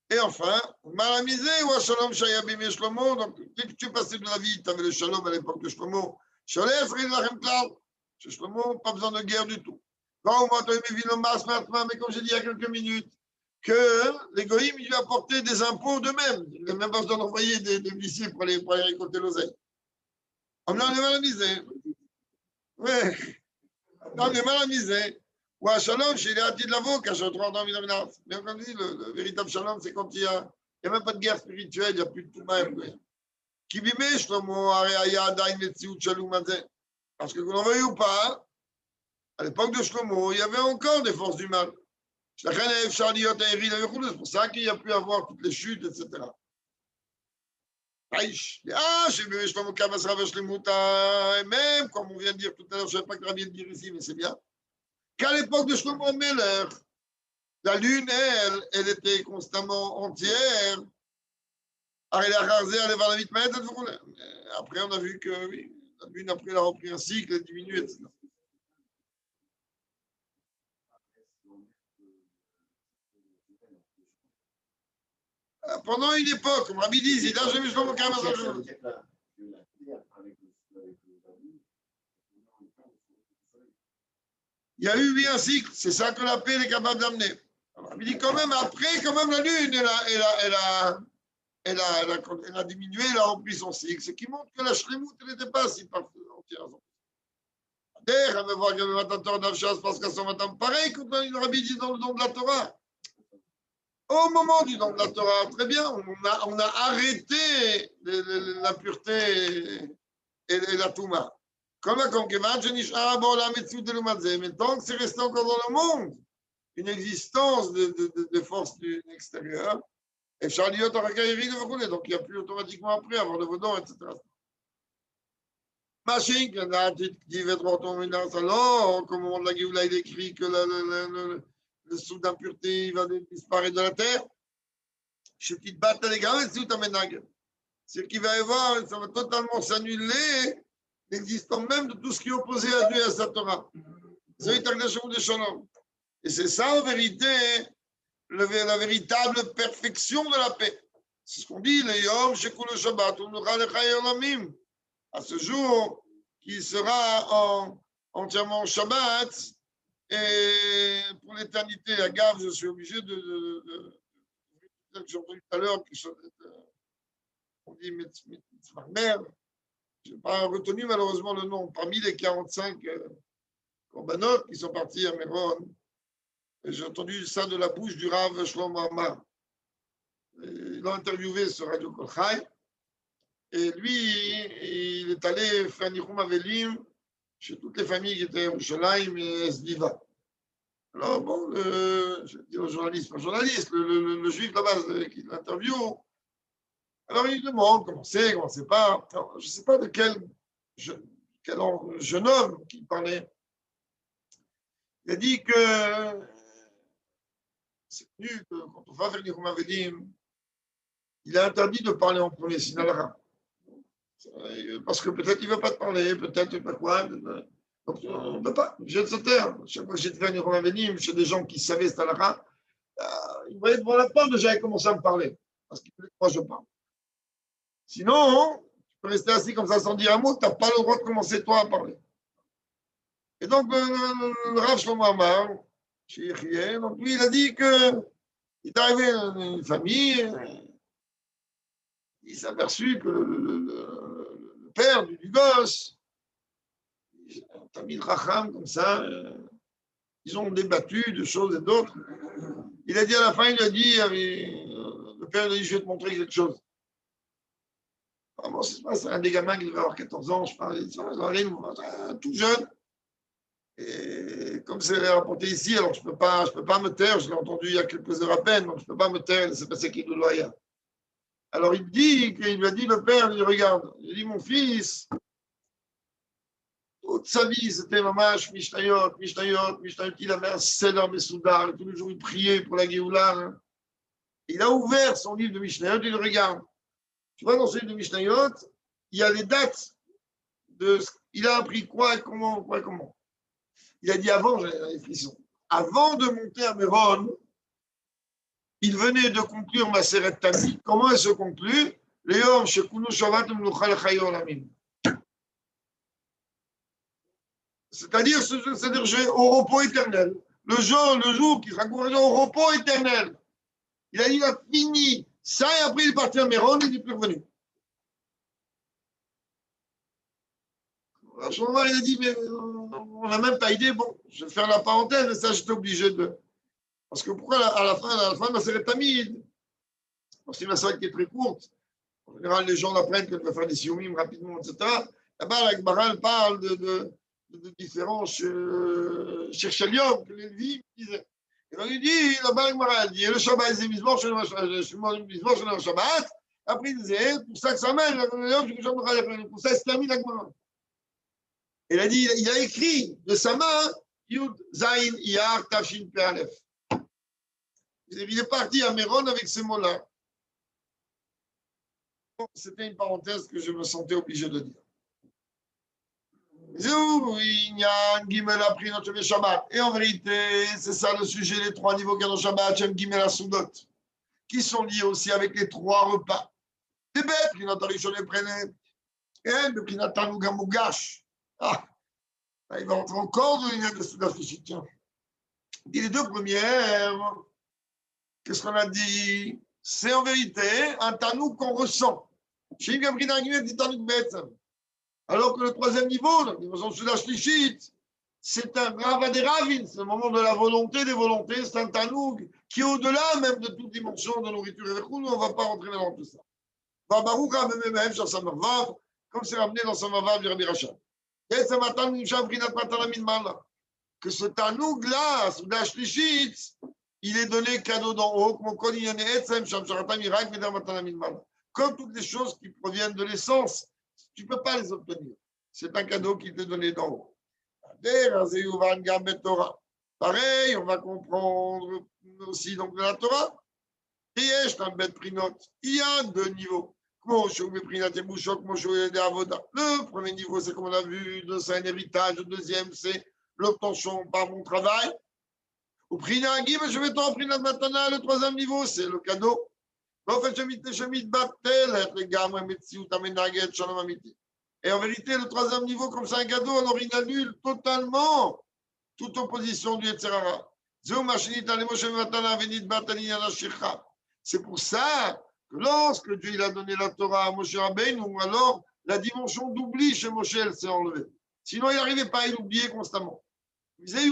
Et enfin, Malamisé ou Shalom Shayabim et Shlomo. Donc, dès que tu passais de la vie, tu avais le Shalom à l'époque de Shlomo. Shalef, Rilachem Klal. Chez Shlomo, pas besoin de guerre du tout. Mais comme j'ai dit il y a quelques minutes, que les Goïms lui apportaient des impôts d'eux-mêmes. Il n'a même pas besoin d'envoyer des huissiers pour aller récolter l'oseille. On a Malamisé. Ouais. On est Malamisé. Ou un shalom, chez les hâtis de l'avocat, je trouve dans le mais comme dit, le véritable shalom, c'est quand il n'y a même pas de guerre spirituelle, il n'y a plus de tout même. Qui bimé, Shlomo, Aya, Dain, Metsiout, Shalom, parce que vous l'en voyez ou pas, à l'époque de Shlomo, il y avait encore des forces du mal. C'est pour ça qu'il y a pu avoir toutes les chutes, etc. Ah, j'ai vu Shlomo Kavas Ravash Lemuta, et même, comme on vient de dire tout à l'heure, je ne sais pas que Rabbi dire ici, mais c'est bien. Qu'à l'époque de Shlomo Amelech, la lune, elle était constamment entière. Après, on a vu que oui, la lune, après, elle a repris un cycle, elle diminue, etc. Pendant une époque, comme Rabbi dit, il a jamais Shlomo Kama. Il y a eu 8 cycles, c'est ça que la paix est capable d'amener. Il dit quand même, après, quand même, la lune, elle a diminué, elle a rempli son cycle, ce qui montre que la Shlemout, elle n'était pas si parfaite entière. D'ailleurs, elle me voit que le matin d'Avchas, parce qu'à son matin, pareil, quand le Rabbi dit dans le don de la Torah. Au moment du don de la Torah, très bien, on a arrêté la pureté et la Touma. Comme Kevan, je n'ai pas la Metsu de l'Umadze, mais tant que c'est resté encore dans le monde, une existence de force du extérieur, et Charliot aura guéri de voler, donc il n'y a plus automatiquement après avoir le vaudon, etc. Machin, que la petite qui va droit au ménage, alors, comme on l'a dit, il écrit que le sou d'impureté va disparaître de la terre. Je te batte les gars, et sous ta ménage. Ce qui va y avoir, ça va totalement s'annuler l'existence même de tout ce qui est opposé à Dieu et à sa Torah. Et c'est ça, en vérité, la véritable perfection de la paix. C'est ce qu'on dit, le Yom Shekul Shabbat, on aura le Chayolamim. À ce jour, qui sera entièrement Shabbat, et pour l'éternité, à Gave, je suis obligé de j'ai entendu tout à l'heure, on dit Mitzvah, je n'ai pas retenu malheureusement le nom, parmi les 45 korbanot qui sont partis à Méron, j'ai entendu ça de la bouche du Rav Shlomo Amar. Il l'a interviewé sur Radio Kol Chai, et lui, il est allé faire Nichum Avelim chez toutes les familles qui étaient à Yerushalayim et Esdiva. Alors, bon, je dis au journaliste, pas journaliste, le juif là-bas qui l'interviewe, alors il demande comment c'est pas. Alors, je ne sais pas de quel jeune homme qui parlait. Il a dit que c'est connu que quand on va faire Nichum Avelim, il est interdit de parler en premier Sinalra. Parce que peut-être il ne veut pas te parler, peut-être pas quoi. Donc, on ne peut pas, je de se taire. Chaque fois que j'ai fait Nichum Avelim chez des gens qui savaient cette halakha, ils voyaient devant la porte, déjà, ils commençaient à me parler. Parce qu'ils voulaient que moi je parle. Sinon, tu peux rester assis comme ça sans dire un mot, tu n'as pas le droit de commencer toi à parler. Et donc, le Rav Shlomo Amar, donc lui, il a dit qu'il est arrivé une famille, il s'est aperçu que le père du gosse, un tamid racham comme ça, ils ont débattu de choses et d'autres. Il a dit à la fin, il a dit, le père, il a dit, je vais te montrer quelque chose. Comment ça se passe? Un des gamins qui devait avoir 14 ans, je parle, tout jeune. Et comme c'est rapporté ici, alors je ne peux pas me taire, je l'ai entendu il y a quelques heures à peine, donc je ne peux pas me taire, c'est passé qui le loyer. Alors il dit, qu'il lui a dit, le père, il regarde, il dit, mon fils, toute sa vie, c'était mamash, mishnayot, il avait un seder Messoudar, tous les jours il priait pour la Géoula. Hein. Il a ouvert son livre de Mishnayot, il le regarde. Tu vois, dans ce livre de Mishnayot, il y a les dates de il a appris quoi, comment. Il a dit avant, j'avais les frissons. Avant de monter à Méron, il venait de conclure ma Seret Tamid. Comment elle se conclut? Léom, Shekunu Shavat, Mnuchal Chayon Amim. C'est-à-dire au repos éternel. Le jour qui sera couvert au repos éternel. Il a dit, il a fini ça, et après il est parti à Méron, il n'est plus revenu. À ce moment, il a dit, mais on n'a même pas idée. Bon, je vais faire la parenthèse, mais ça, j'étais obligé de. Parce que pourquoi à la fin de ma Seret Tamid, parce que c'est une Seret qui est très courte, en général, les gens l'apprennent qu'on doit faire des sioumim rapidement, etc. Là-bas, la Gemara parle de différents cherchelium que les Lévites disaient. Et donc, il dit, là-bas, la Gemara dit, le Shabbat, c'est Mizmor, je le Shabbat. Après, il disait, pour ça que ça mène, pour ça, c'est terminé la Gemara. Il a dit, il a écrit de sa main, Yud, Zain, Iyar, Tafshin, Pe'alef. Il est parti à Méron avec ces mots-là. C'était une parenthèse que je me sentais obligé de dire. Et en vérité, c'est ça le sujet, les 3 niveaux qu'il y a dans Shabbat, Shem Gimel Asudot. qui sont liés aussi avec les 3 repas. Des bêtes, qui n'ont pas riche les prenait. Et de qui n'attendent pas Mougache. Ah, là, il va entrer encore dans l'unité de Soudas Tiens. Et les 2 premières, qu'est-ce qu'on a dit? C'est en vérité un tanouk qu'on ressent. Chez Gabriel Aguirre dit tanouk bête. Alors que le 3e niveau, la dimension Soudas Tichit, c'est un Rava des Ravines, c'est le moment de la volonté des volontés, c'est un tanouk qui est au-delà même de toute dimension de nourriture. Et nous, on ne va pas rentrer dans tout ça. Barucha même sur sa mervav, comme c'est ramené dans sa mervav du Rabbi Rachab. Et ce matin, nous avons pris notre matin que ce tanouk-là, Soudas Tichit, il est donné cadeau d'en haut, comme toutes les choses qui proviennent de l'essence, tu ne peux pas les obtenir. C'est un cadeau qui t'est donné d'en haut. Pareil, on va comprendre aussi donc de la Torah. Il y a 2 niveaux. Le premier niveau, c'est comme on a vu, c'est un héritage. Le deuxième, c'est l'obtention par mon travail. Au prix d'un guide, je vais t'en prendre maintenant. Le 3e niveau, c'est le cadeau. Et en vérité, le 3e niveau, comme c'est un cadeau, alors il annule totalement toute opposition du Yetzirara. C'est pour ça que lorsque Dieu il a donné la Torah à Moshe Rabbeinu, alors la dimension d'oubli chez Moshe, elle s'est enlevée. Sinon, il n'arrivait pas à l'oublier constamment. Et il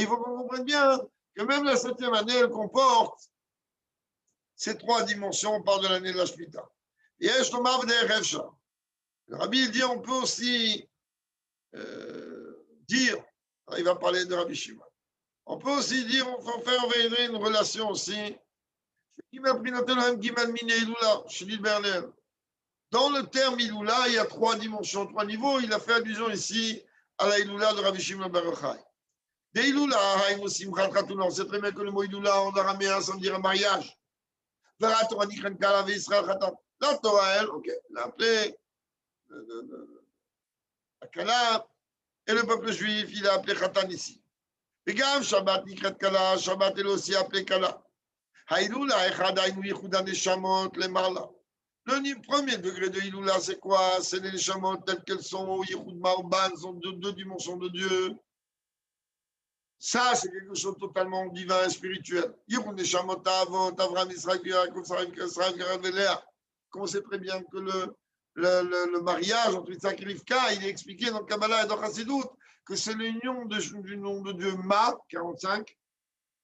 faut qu'on comprenne bien que même la 7e année, elle comporte ces 3 dimensions. On parle de l'année de la Shemitah. Et le Rabbi il dit, on peut aussi dire, il va parler de Rabbi Shimon. On peut aussi dire, on peut faire une relation aussi. Dans le terme Iloula, il y a 3 dimensions, 3 niveaux. Il a fait allusion ici à la Iloula de Rabbi Shimon bar Yochai. Des Iloula, on sait très bien que le mot Iloula en araméen, ça veut dire un mariage. La Torah, elle, ok, elle a appelé la Kala, et le peuple juif, il a appelé Khatan ici. Et Gav, Shabbat, Nikrat Kala, Shabbat, elle aussi appelé Kala. Haïloula, Echada, Inou, Yichouda, Neshamot, les Marla. Le premier degré de Iloula, c'est quoi? C'est les Neshamot telles qu'elles sont, Yichoud Maoban, sont 2 dimensions de Dieu. Ça, c'est quelque chose de totalement divin et spirituel. Yichoud Neshamot, Avot, Avram, Israël, Yaakov, Sarah, Léa. On sait très bien que le mariage entre Yitzhak et Rivka, il est expliqué dans le Kabbalah et dans Chassidut que c'est l'union du nom de Dieu Ma, 45,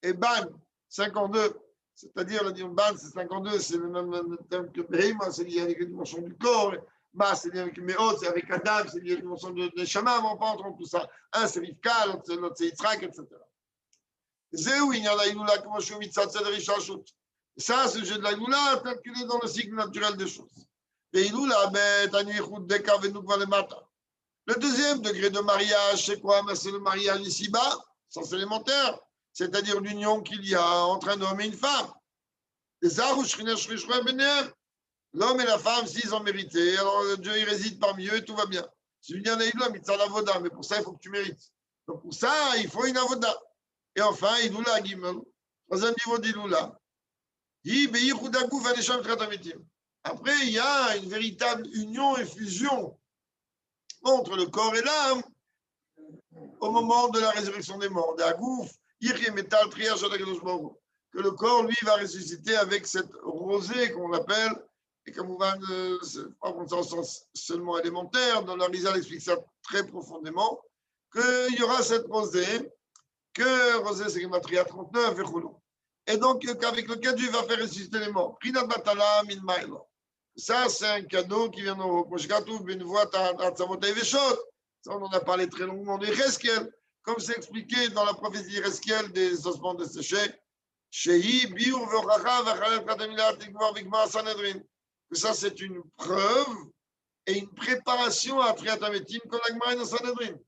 et Ban, 52. C'est-à-dire, le nom Ban, c'est 52, c'est le même terme que Behema, c'est lié avec les dimensions du corps. Ma, c'est lié avec Meot, c'est avec Adam, c'est lié avec les dimensions de Shama, on pas entendre tout ça. Un, c'est Rivka, l'autre, c'est Yitzhak, etc. C'est où il y a la Iloula, comme je suis Mitzat, c'est le Richashut. Ça, c'est le jeu de la Iloula, tel qu'il est dans le cycle naturel des choses. Le 2e degré de mariage, c'est quoi? C'est le mariage ici-bas, sens élémentaire, c'est-à-dire l'union qu'il y a entre un homme et une femme. L'homme et la femme, s'ils ont mérité, alors Dieu il réside parmi eux et tout va bien. Si il y en a une, il la avoda, mais pour ça, il faut que tu mérites. Donc pour ça, il faut une avoda. Et enfin, Iloula Gimel, 3e niveau d'Iloula. Après, il y a une véritable union et fusion entre le corps et l'âme au moment de la résurrection des morts. Que le corps, lui, va ressusciter avec cette rosée qu'on appelle, et comme on va, pas dans un sens seulement élémentaire, dans la Rizal explique ça très profondément, qu'il y aura cette rosée, que rosée c'est Gematria 39 et Choulou. Et donc, avec lequel Dieu va faire ressusciter les morts. Ça, c'est un cadeau qui vient de nous. Ça, on en a parlé très longuement de Reskel, comme c'est expliqué dans la prophétie Reskel des ossements desséchés. Que ça, c'est une preuve et une préparation à Triatametim comme la Gemara dans Sanhedrin.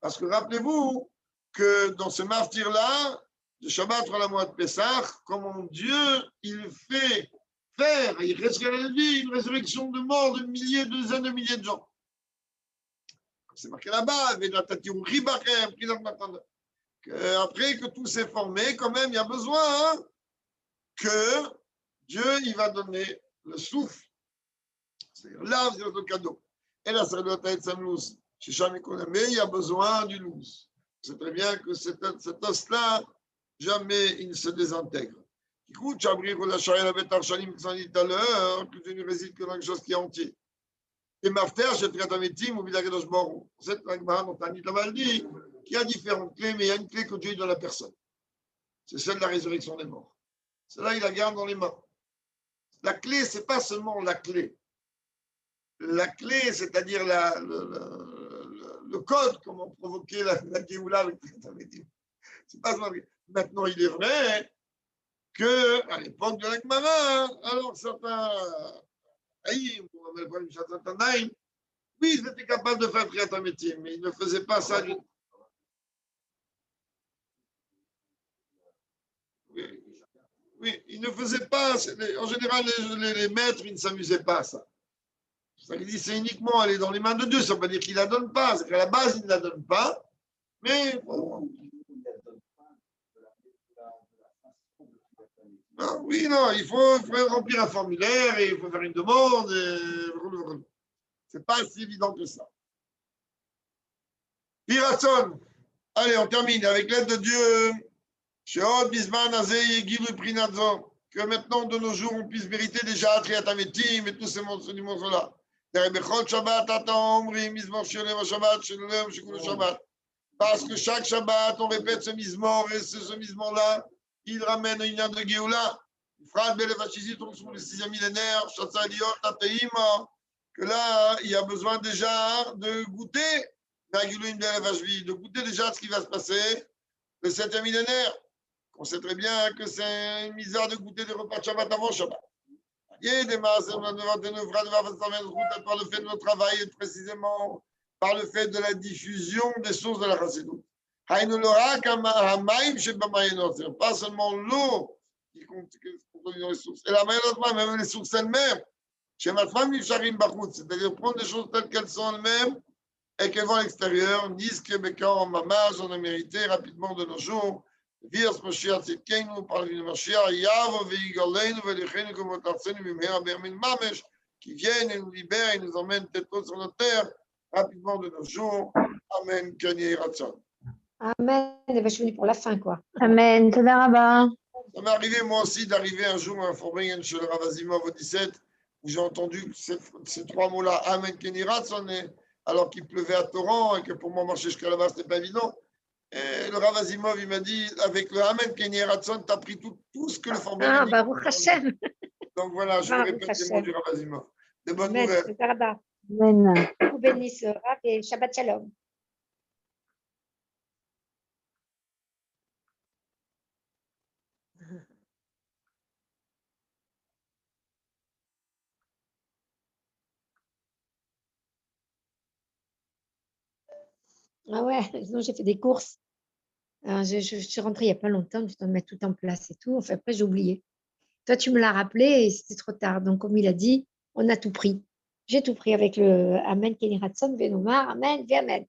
Parce que rappelez-vous que dans ce martyr-là, de Shabbat à la mois de Pessah, comment Dieu, il fait faire, il reste à la vie, une résurrection de mort de milliers, de dizaines de milliers de gens. C'est marqué là-bas, Après que tout s'est formé, quand même, il y a besoin que Dieu, il va donner le souffle. C'est-à-dire là, c'est le cadeau. Et là, ça doit être Samlous. Chez jamais qu'on aimé, il y a besoin du loose. C'est très bien que cet os-là, jamais il ne se désintègre. Écoute, Chabri, Rolachar, la bête Archalim, qui s'en dit tout à l'heure, que tu ne résides que dans quelque chose qui est entier. Et Mafter, j'ai traité avec Tim, ou Bidagedosh Borou. C'est un Gmar, on t'a dit, qui a différentes clés, mais il y a une clé que Dieu donne à la personne. C'est celle de la résurrection des morts. Celle-là, il la garde dans les mains. La clé, ce n'est pas seulement la clé. La clé, c'est-à-dire le code, comment provoquer la Géoula avec Tim. C'est pas seulement. Maintenant, il est vrai qu'à l'époque de la Gemara, alors certains. Oui, ils étaient capables de faire un métier, mais ils ne faisaient pas ça. Oui, ils ne faisaient pas. En général, les maîtres, ils ne s'amusaient pas à ça. Ça veut dire c'est uniquement aller dans les mains de Dieu. Ça ne veut pas dire qu'il ne la donne pas. C'est qu'à la base, il ne la donne pas. Mais. Non, oui, non, il faut remplir un formulaire et il faut faire une demande. C'est pas si évident que ça. Piratson. Allez, on termine avec l'aide de Dieu. Que maintenant, de nos jours, on puisse mériter déjà Triatametim et tous ces monstres-là. Parce que chaque Shabbat, on répète ce Mizmor et ce Mizmor-là, il ramène une âme de Géoula. Sur le 6e millénaire, que là, il y a besoin déjà de goûter de goûter déjà ce qui va se passer le 7e millénaire. On sait très bien que c'est une misère de goûter des repas de Shabbat avant Shabbat. Par le fait de notre travail et précisément par le fait de la diffusion des sources de la Chassidut. Pas seulement l'eau qui contient les sources, et la même les sources elles-mêmes. C'est-à-dire prendre des choses telles qu'elles sont elles-mêmes et qu'elles vont à l'extérieur. Nice, Québécois, en mamage, on a mérité rapidement de nos jours. Virs Mashiach Tzidkenu, par le Mashiach, Yavo, Veigalenu, Velichenu, comme Otarsenu, Mimera, Bermin Mamesh, qui viennent et nous libèrent et nous emmènent tête haute sur notre terre, rapidement de nos jours. Amen, Kanye Ratson. Amen. Et je finis pour la fin, quoi. Amen. Toda Rabba. Ça m'est arrivé, moi aussi, d'arriver un jour à un Forbringen chez le Rav Azimov au 17, où j'ai entendu ces trois mots-là, Amen, Kanye Ratson, alors qu'il pleuvait à torrent et que pour moi, marcher jusqu'à là-bas, ce n'était pas évident. Et le Rav Azimov, il m'a dit, avec le Amen Kenny Ratson, tu as pris tout ce que le Forbringen. Ah, Baruch Hashem. Donc voilà, je répète les mots du Rav Azimov. De bonnes Amen. nouvelles. Amen. Vous bénisse, Rav, et Shabbat Shalom. Ah ouais, sinon j'ai fait des courses. Alors, je suis rentrée il n'y a pas longtemps, je dois mettre tout en place et tout. Enfin, après, j'ai oublié. Toi, tu me l'as rappelé et c'était trop tard. Donc, comme il a dit, on a tout pris. J'ai tout pris avec le Amen Kenny Ratson, Venomar, Amen, Amen.